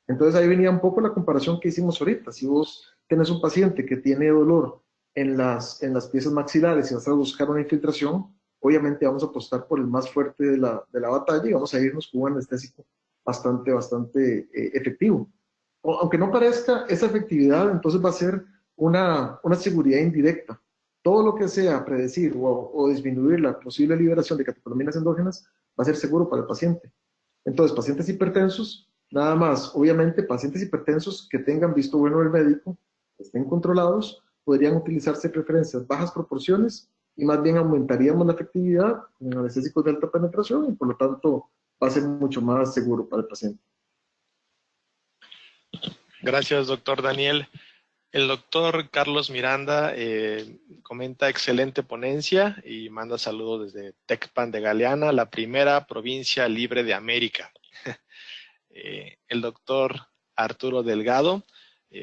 Entonces ahí venía un poco la comparación que hicimos ahorita. Si vos tenés un paciente que tiene dolor en las piezas maxilares y vas a buscar una infiltración, obviamente vamos a apostar por el más fuerte de la batalla y vamos a irnos con un anestésico bastante efectivo. Aunque no parezca esa efectividad, entonces va a ser una seguridad indirecta. Todo lo que sea predecir o disminuir la posible liberación de catecolaminas endógenas va a ser seguro para el paciente. Entonces, pacientes hipertensos, nada más, obviamente, pacientes hipertensos que tengan visto bueno del médico, que estén controlados, podrían utilizarse preferencias bajas proporciones y más bien aumentaríamos la efectividad en anestésicos de alta penetración y por lo tanto va a ser mucho más seguro para el paciente. Gracias, doctor Daniel. El doctor Carlos Miranda comenta excelente ponencia y manda saludos desde Tecpan de Galeana, la primera provincia libre de América. El doctor Arturo Delgado,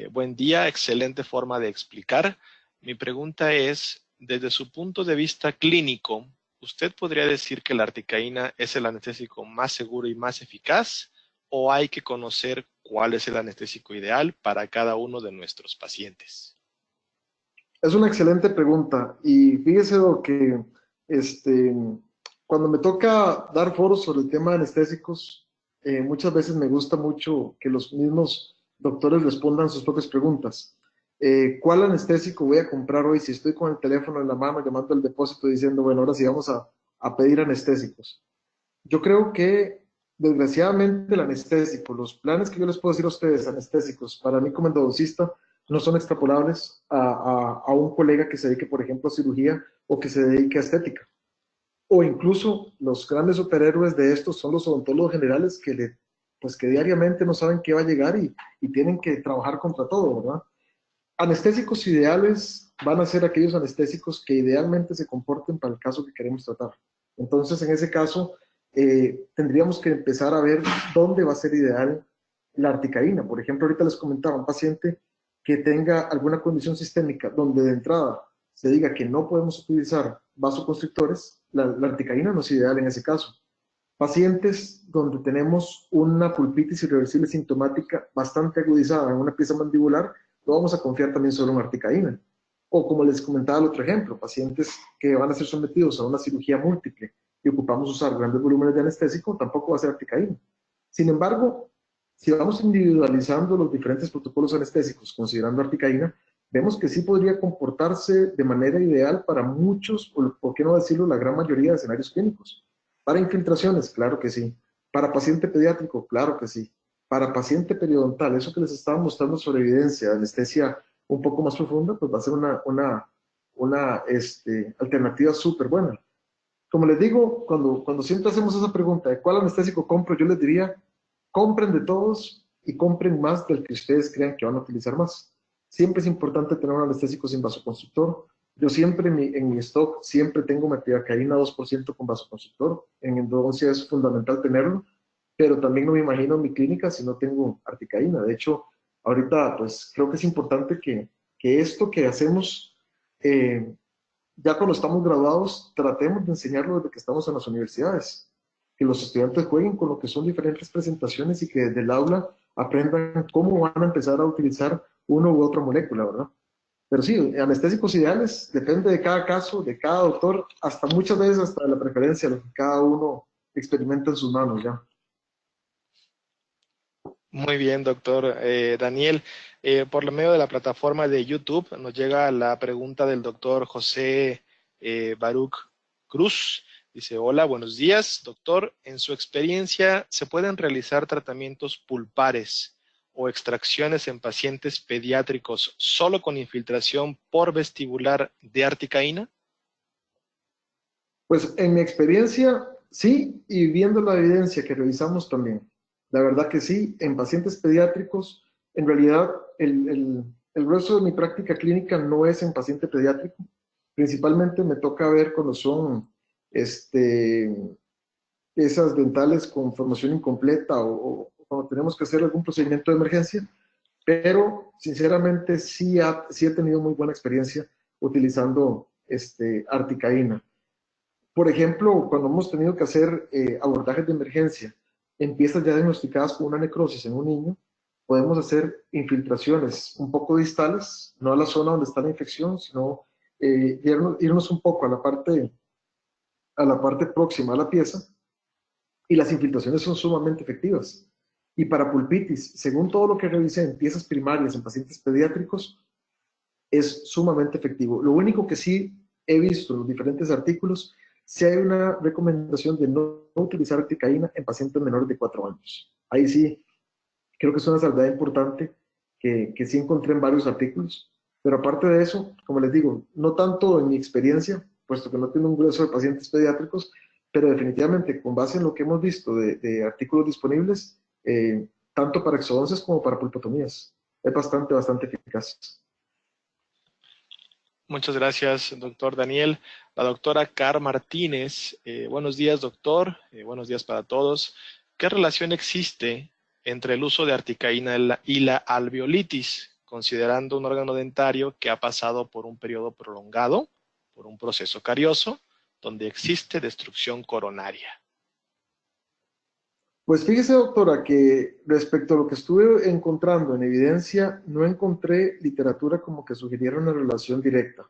buen día, excelente forma de explicar. Mi pregunta es, desde su punto de vista clínico, ¿usted podría decir que la articaína es el anestésico más seguro y más eficaz? ¿O hay que conocer cuál es el anestésico ideal para cada uno de nuestros pacientes? Es una excelente pregunta y fíjese lo que este, cuando me toca dar foros sobre el tema de anestésicos, muchas veces me gusta mucho que los mismos doctores respondan sus propias preguntas. ¿Cuál anestésico voy a comprar hoy si estoy con el teléfono en la mano llamando al depósito diciendo, bueno, ahora sí vamos a pedir anestésicos? Yo creo que desgraciadamente el anestésico, los planes que yo les puedo decir a ustedes anestésicos, para mí como endodoncista, no son extrapolables a un colega que se dedique, por ejemplo, a cirugía o que se dedique a estética. O incluso los grandes superhéroes de estos son los odontólogos generales pues que diariamente no saben qué va a llegar y tienen que trabajar contra todo, ¿verdad? Anestésicos ideales van a ser aquellos anestésicos que idealmente se comporten para el caso que queremos tratar. Entonces, en ese caso, tendríamos que empezar a ver dónde va a ser ideal la articaína. Por ejemplo, ahorita les comentaba un paciente que tenga alguna condición sistémica donde de entrada se diga que no podemos utilizar vasoconstrictores, la articaína no es ideal en ese caso. Pacientes donde tenemos una pulpitis irreversible sintomática bastante agudizada en una pieza mandibular, no vamos a confiar también solo en articaína. O como les comentaba el otro ejemplo, pacientes que van a ser sometidos a una cirugía múltiple y ocupamos usar grandes volúmenes de anestésico, tampoco va a ser articaína. Sin embargo, si vamos individualizando los diferentes protocolos anestésicos considerando articaína, vemos que sí podría comportarse de manera ideal para muchos, o por qué no decirlo, la gran mayoría de escenarios clínicos. Para infiltraciones, claro que sí. Para paciente pediátrico, claro que sí. Para paciente periodontal, eso que les estaba mostrando sobre evidencia de anestesia un poco más profunda, pues va a ser una alternativa súper buena. Como les digo, cuando siempre hacemos esa pregunta de cuál anestésico compro, yo les diría, compren de todos y compren más del que ustedes crean que van a utilizar más. Siempre es importante tener un anestésico sin vasoconstrictor. Yo siempre en mi stock siempre tengo metidacaína 2% con vasoconstrictor. En endodoncia es fundamental tenerlo, pero también no me imagino en mi clínica si no tengo articaína. De hecho, ahorita pues creo que es importante que esto que hacemos, ya cuando estamos graduados, tratemos de enseñarlo desde que estamos en las universidades. Que los estudiantes jueguen con lo que son diferentes presentaciones y que desde el aula aprendan cómo van a empezar a utilizar uno u otra molécula, ¿verdad? Pero sí, anestésicos ideales depende de cada caso, de cada doctor, hasta muchas veces hasta de la preferencia, lo que cada uno experimenta en sus manos ya. Muy bien, doctor Daniel. Por lo medio de la plataforma de YouTube nos llega la pregunta del doctor José Baruch Cruz. Dice, hola, buenos días, doctor. En su experiencia, ¿se pueden realizar tratamientos pulpares o extracciones en pacientes pediátricos solo con infiltración por vestibular de articaína? Pues en mi experiencia, sí, y viendo la evidencia que revisamos también. La verdad que sí, en pacientes pediátricos, en realidad el grueso de mi práctica clínica no es en paciente pediátrico. Principalmente me toca ver cuando son esas dentales con formación incompleta o cuando tenemos que hacer algún procedimiento de emergencia, pero sinceramente sí he tenido muy buena experiencia utilizando articaína. Por ejemplo, cuando hemos tenido que hacer abordajes de emergencia en piezas ya diagnosticadas con una necrosis en un niño, podemos hacer infiltraciones un poco distales, no a la zona donde está la infección, sino irnos un poco a la parte próxima a la pieza, y las infiltraciones son sumamente efectivas. Y para pulpitis, según todo lo que revisé en piezas primarias en pacientes pediátricos, es sumamente efectivo. Lo único que sí he visto en los diferentes artículos, si hay una recomendación de no utilizar articaína en pacientes menores de 4 años. Ahí sí, creo que es una salvedad importante que sí encontré en varios artículos. Pero aparte de eso, como les digo, no tanto en mi experiencia, puesto que no tengo un grueso de pacientes pediátricos, pero definitivamente con base en lo que hemos visto de artículos disponibles, tanto para exodoncias como para pulpotomías, es bastante eficaz. Muchas gracias, doctor Daniel. La doctora Car Martínez. Buenos días, doctor. Buenos días para todos. ¿Qué relación existe entre el uso de articaína y la alveolitis? considerando un órgano dentario que ha pasado por un periodo prolongado, por un proceso carioso, donde existe destrucción coronaria. Pues fíjese, doctora, que respecto a lo que estuve encontrando en evidencia, no encontré literatura como que sugiriera una relación directa.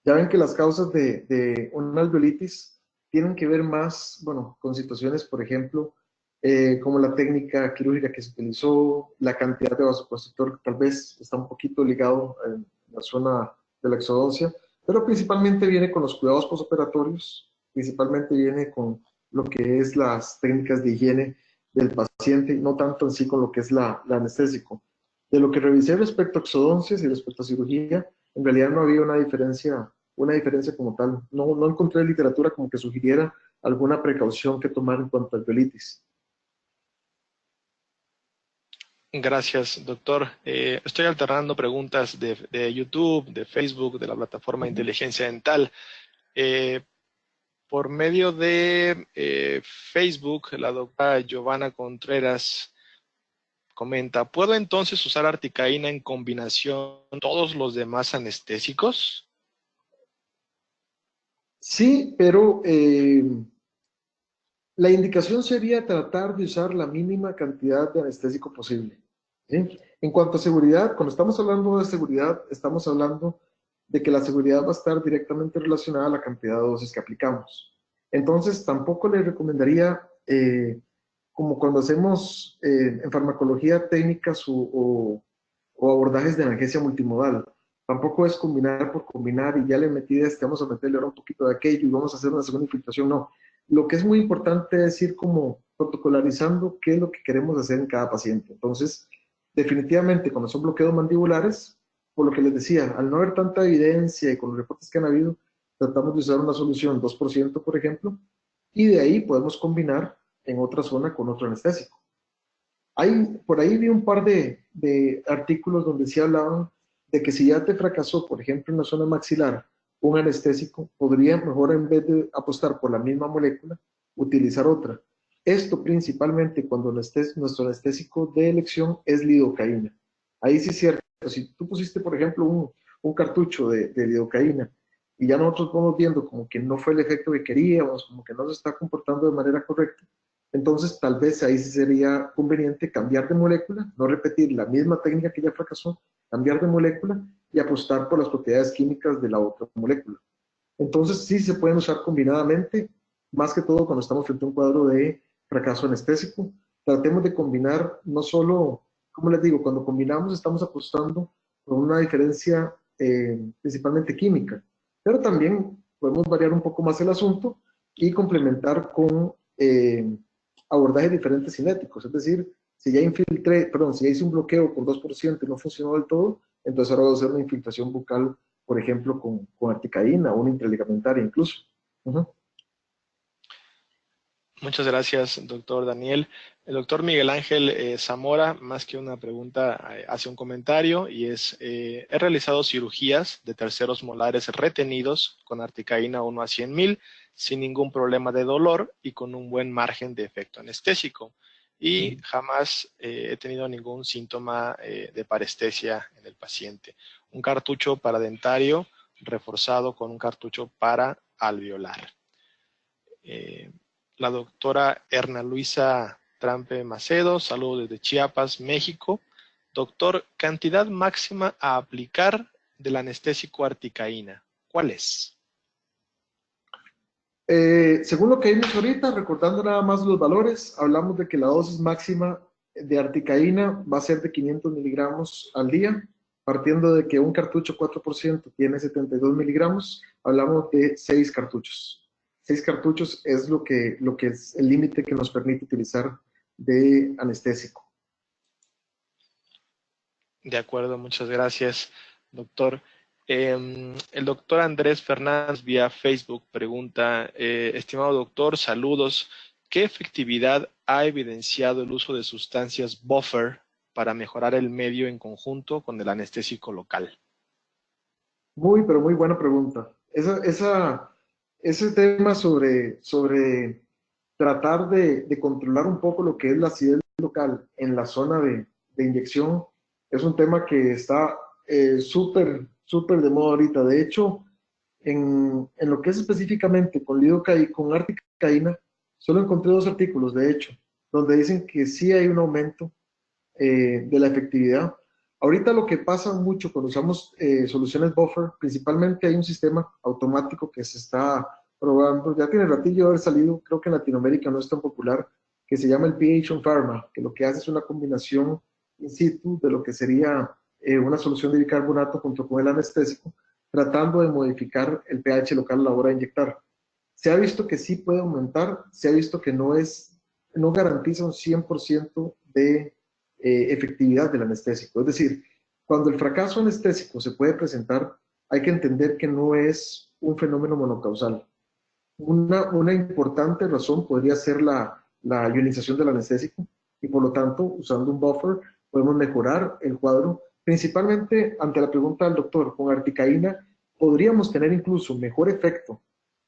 Ya ven que las causas de una alveolitis tienen que ver más, bueno, con situaciones, por ejemplo, como la técnica quirúrgica que se utilizó, la cantidad de vasoconstrictor que tal vez está un poquito ligado en la zona de la exodoncia, pero principalmente viene con los cuidados postoperatorios, principalmente viene con lo que es las técnicas de higiene del paciente, no tanto en sí con lo que es la anestésico. De lo que revisé respecto a exodoncias y respecto a cirugía, en realidad no había una diferencia como tal. No encontré literatura como que sugiriera alguna precaución que tomar en cuanto a alveolitis. Gracias, doctor. Estoy alternando preguntas de YouTube, de Facebook, de la plataforma de inteligencia dental. Por medio de Facebook, la doctora Giovanna Contreras comenta, ¿puedo entonces usar articaína en combinación con todos los demás anestésicos? Sí, pero la indicación sería tratar de usar la mínima cantidad de anestésico posible. ¿Sí? En cuanto a seguridad, cuando estamos hablando de seguridad, estamos hablando de que la seguridad va a estar directamente relacionada a la cantidad de dosis que aplicamos. Entonces, tampoco le recomendaría, como cuando hacemos en farmacología técnicas o abordajes de analgesia multimodal, tampoco es combinar por combinar y ya le metí vamos a meterle ahora un poquito de aquello y vamos a hacer una segunda infiltración, no. Lo que es muy importante es ir como protocolarizando qué es lo que queremos hacer en cada paciente. Entonces, definitivamente, cuando son bloqueos mandibulares, por lo que les decía, al no haber tanta evidencia y con los reportes que han habido, tratamos de usar una solución 2%, por ejemplo, y de ahí podemos combinar en otra zona con otro anestésico. Por ahí vi un par de artículos donde sí hablaban de que si ya te fracasó, por ejemplo, en la zona maxilar, un anestésico, podría mejor en vez de apostar por la misma molécula, utilizar otra. Esto principalmente cuando nuestro anestésico de elección es lidocaína. Ahí sí es cierto, si tú pusiste, por ejemplo, un cartucho de lidocaína y ya nosotros vamos viendo como que no fue el efecto que queríamos, como que no se está comportando de manera correcta, entonces tal vez ahí sí sería conveniente cambiar de molécula, no repetir la misma técnica que ya fracasó, cambiar de molécula y apostar por las propiedades químicas de la otra molécula. Entonces sí se pueden usar combinadamente, más que todo cuando estamos frente a un cuadro de fracaso anestésico. Tratemos de combinar no solo, como les digo, cuando combinamos estamos apostando por una diferencia principalmente química, pero también podemos variar un poco más el asunto y complementar con abordajes diferentes cinéticos. Es decir, si ya hice un bloqueo con 2% y no funcionó del todo, entonces ahora voy a hacer una infiltración bucal, por ejemplo, con articaína o una intraligamentaria incluso. Muchas gracias, doctor Daniel. El doctor Miguel Ángel Zamora, más que una pregunta, hace un comentario y he realizado cirugías de terceros molares retenidos con articaína 1 a 100,000 sin ningún problema de dolor y con un buen margen de efecto anestésico. Y jamás he tenido ningún síntoma de parestesia en el paciente. Un cartucho paradentario reforzado con un cartucho para alveolar. La doctora Erna Luisa Trampe Macedo, saludos desde Chiapas, México. Doctor, cantidad máxima a aplicar del anestésico articaína, ¿cuál es? Según lo que vimos ahorita, recordando nada más los valores, hablamos de que la dosis máxima de articaína va a ser de 500 miligramos al día, partiendo de que un cartucho 4% tiene 72 miligramos, hablamos de 6 cartuchos. 6 cartuchos es lo que es el límite que nos permite utilizar de anestésico. De acuerdo, muchas gracias, doctor. El doctor Andrés Fernández vía Facebook pregunta, estimado doctor, saludos, ¿qué efectividad ha evidenciado el uso de sustancias buffer para mejorar el medio en conjunto con el anestésico local? Muy, pero muy buena pregunta. Ese tema sobre tratar de controlar un poco lo que es la acidez local en la zona de inyección Es un tema que está súper de moda ahorita. De hecho, en lo que es específicamente con con articaína, solo encontré dos artículos, de hecho, donde dicen que sí hay un aumento de la efectividad. Ahorita lo que pasa mucho cuando usamos soluciones buffer, principalmente hay un sistema automático que se está probando, ya tiene ratillo de haber salido, creo que en Latinoamérica no es tan popular, que se llama el pH on Pharma, que lo que hace es una combinación in situ de lo que sería una solución de bicarbonato junto con el anestésico, tratando de modificar el pH local a la hora de inyectar. Se ha visto que sí puede aumentar, se ha visto que no garantiza un 100% de efectividad del anestésico. Es decir, cuando el fracaso anestésico se puede presentar, hay que entender que no es un fenómeno monocausal. Una importante razón podría ser la ionización del anestésico y por lo tanto, usando un buffer, podemos mejorar el cuadro. Principalmente, ante la pregunta del doctor, con articaína podríamos tener incluso mejor efecto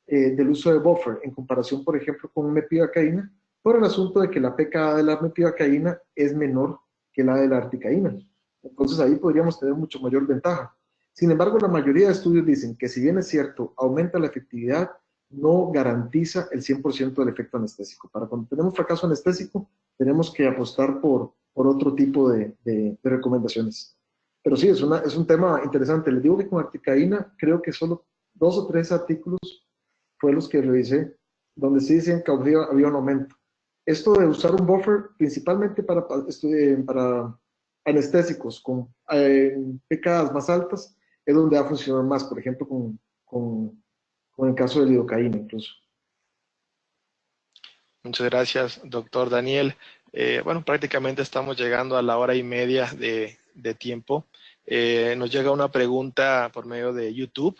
del uso de buffer en comparación, por ejemplo, con mepivacaína, por el asunto de que la pKa de la mepivacaína es menor que la de la articaína. Entonces ahí podríamos tener mucho mayor ventaja. Sin embargo, la mayoría de estudios dicen que si bien es cierto, aumenta la efectividad, no garantiza el 100% del efecto anestésico. Para cuando tenemos fracaso anestésico, tenemos que apostar por otro tipo de recomendaciones. Pero sí, es un tema interesante. Les digo que con articaína creo que solo 2 o 3 artículos fue los que revisé, donde sí dicen que había un aumento. Esto de usar un buffer, principalmente para anestésicos con pKas más altas, es donde va a funcionar más, por ejemplo, con el caso de lidocaína incluso. Muchas gracias, doctor Daniel. Bueno, prácticamente estamos llegando a la hora y media de tiempo. Nos llega una pregunta por medio de YouTube,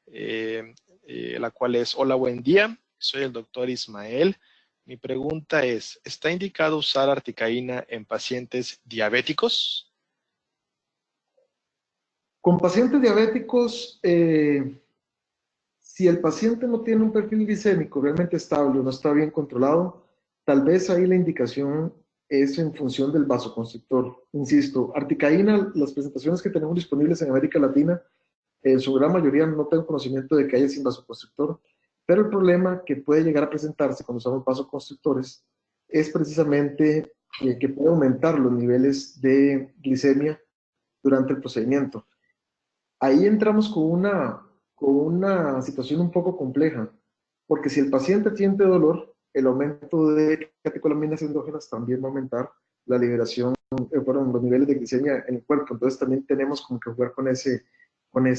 la cual es: hola, buen día, soy el doctor Ismael. Mi pregunta es: ¿está indicado usar articaína en pacientes diabéticos? Con pacientes diabéticos, si el paciente no tiene un perfil glicémico realmente estable o no está bien controlado, tal vez ahí la indicación es en función del vasoconstrictor. Insisto, articaína, las presentaciones que tenemos disponibles en América Latina, en su gran mayoría no tengo conocimiento de que haya sin vasoconstrictor, pero el problema que puede llegar a presentarse cuando usamos vasoconstrictores es precisamente que puede aumentar los niveles de glicemia durante el procedimiento. Ahí entramos con una situación un poco compleja, porque si el paciente siente dolor, el aumento de catecolaminas endógenas también va a aumentar la liberación, los niveles de glicemia en el cuerpo. Entonces también tenemos como que jugar con ese vaivén.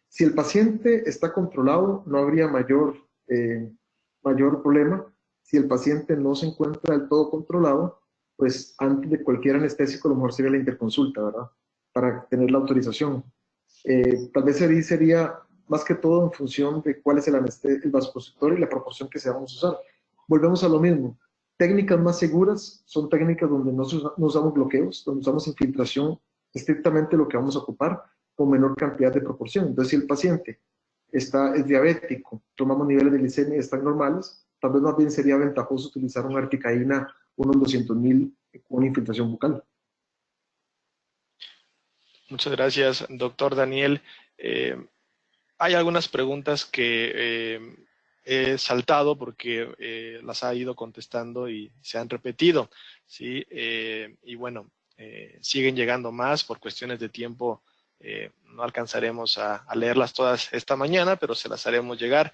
Si el paciente está controlado, no habría mayor problema. Si el paciente no se encuentra del todo controlado, pues antes de cualquier anestésico, lo mejor sería la interconsulta, ¿verdad? Para tener la autorización. Tal vez sería más que todo en función de cuál es el vasoconstrictor y la proporción que se vamos a usar. Volvemos a lo mismo. Técnicas más seguras son técnicas donde no usamos bloqueos, donde usamos infiltración, estrictamente lo que vamos a ocupar, con menor cantidad de proporción. Entonces, si el paciente es diabético, tomamos niveles de glicemia y están normales, tal vez más bien sería ventajoso utilizar una articaína, unos 200.000 con una infiltración bucal. Muchas gracias, doctor Daniel. Hay algunas preguntas que he saltado porque las ha ido contestando y se han repetido, ¿sí? Y bueno, siguen llegando más. Por cuestiones de tiempo no alcanzaremos a leerlas todas esta mañana, pero se las haremos llegar.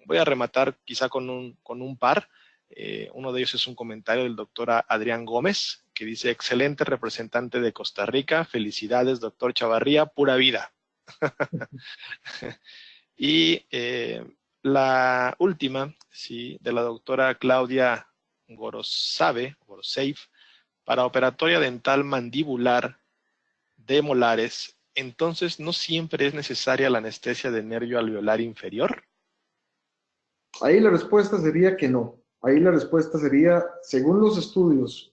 Voy a rematar quizá con un par. Uno de ellos es un comentario del doctor Adrián Gómez, que dice: excelente representante de Costa Rica, felicidades, doctor Chavarría, pura vida. Y la última, ¿sí?, de la doctora Claudia Gorosabe, para operatoria dental mandibular de molares, entonces ¿no siempre es necesaria la anestesia del nervio alveolar inferior? Ahí la respuesta sería que no. Ahí la respuesta sería, según los estudios,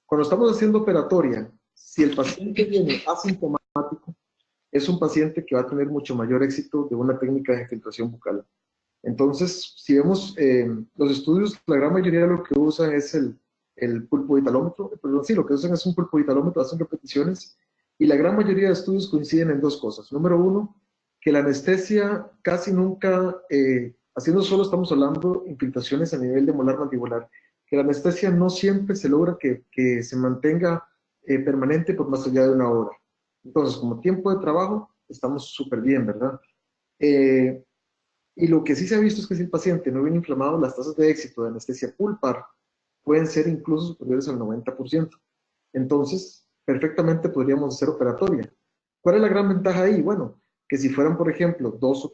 cuando estamos haciendo operatoria, si el paciente viene asintomático, es un paciente que va a tener mucho mayor éxito de una técnica de infiltración bucal. Entonces, si vemos los estudios, la gran mayoría de lo que usan es el pulpoitalómetro, perdón, sí, lo que usan es un pulpoitalómetro, hacen repeticiones, y la gran mayoría de estudios coinciden en dos cosas. Número uno, que la anestesia casi nunca, haciendo solo estamos hablando de infiltraciones a nivel de molar mandibular, que la anestesia no siempre se logra que se mantenga permanente por más allá de una hora. Entonces, como tiempo de trabajo, estamos súper bien, ¿verdad? Eh, y lo que sí se ha visto es que si el paciente no viene inflamado, las tasas de éxito de anestesia pulpar pueden ser incluso superiores al 90%. Entonces, perfectamente podríamos hacer operatoria. ¿Cuál es la gran ventaja ahí? Bueno, que si fueran, por ejemplo, dos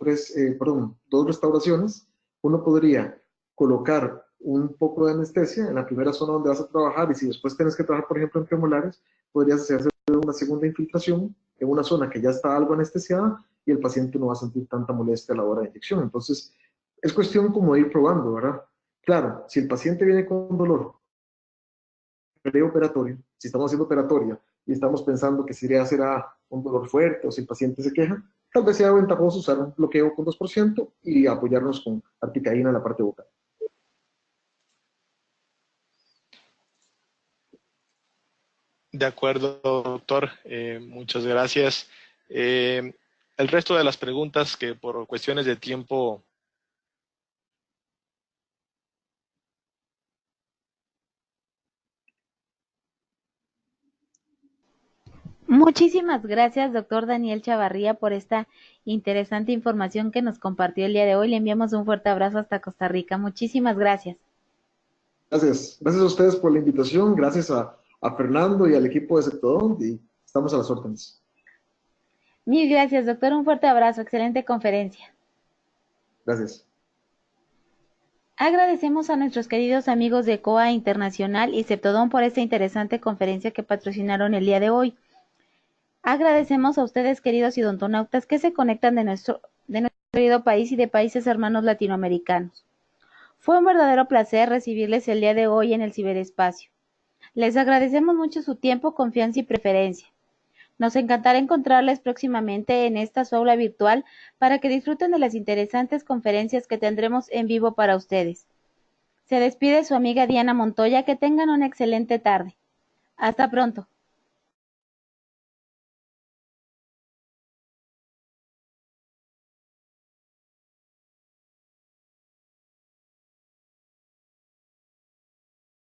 restauraciones, uno podría colocar un poco de anestesia en la primera zona donde vas a trabajar, y si después tienes que trabajar, por ejemplo, en premolares, podrías hacerse una segunda infiltración en una zona que ya está algo anestesiada y el paciente no va a sentir tanta molestia a la hora de inyección. Entonces, es cuestión como de ir probando, ¿verdad? Claro, si el paciente viene con dolor preoperatorio, si estamos haciendo operatoria y estamos pensando que será un dolor fuerte o si el paciente se queja, tal vez sea ventajoso usar un bloqueo con 2% y apoyarnos con articaína en la parte vocal. De acuerdo, doctor. Muchas gracias. El resto de las preguntas que por cuestiones de tiempo. Muchísimas gracias, doctor Daniel Chavarría, por esta interesante información que nos compartió el día de hoy. Le enviamos un fuerte abrazo hasta Costa Rica. Muchísimas gracias. Gracias. Gracias a ustedes por la invitación. Gracias a Fernando y al equipo de Sectodont y estamos a las órdenes. Mil gracias, doctor. Un fuerte abrazo. Excelente conferencia. Gracias. Agradecemos a nuestros queridos amigos de COA Internacional y Septodont por esta interesante conferencia que patrocinaron el día de hoy. Agradecemos a ustedes, queridos idontonautas, que se conectan de nuestro querido país y de países hermanos latinoamericanos. Fue un verdadero placer recibirles el día de hoy en el ciberespacio. Les agradecemos mucho su tiempo, confianza y preferencia. Nos encantará encontrarles próximamente en esta su aula virtual para que disfruten de las interesantes conferencias que tendremos en vivo para ustedes. Se despide su amiga Diana Montoya. Que tengan una excelente tarde. Hasta pronto.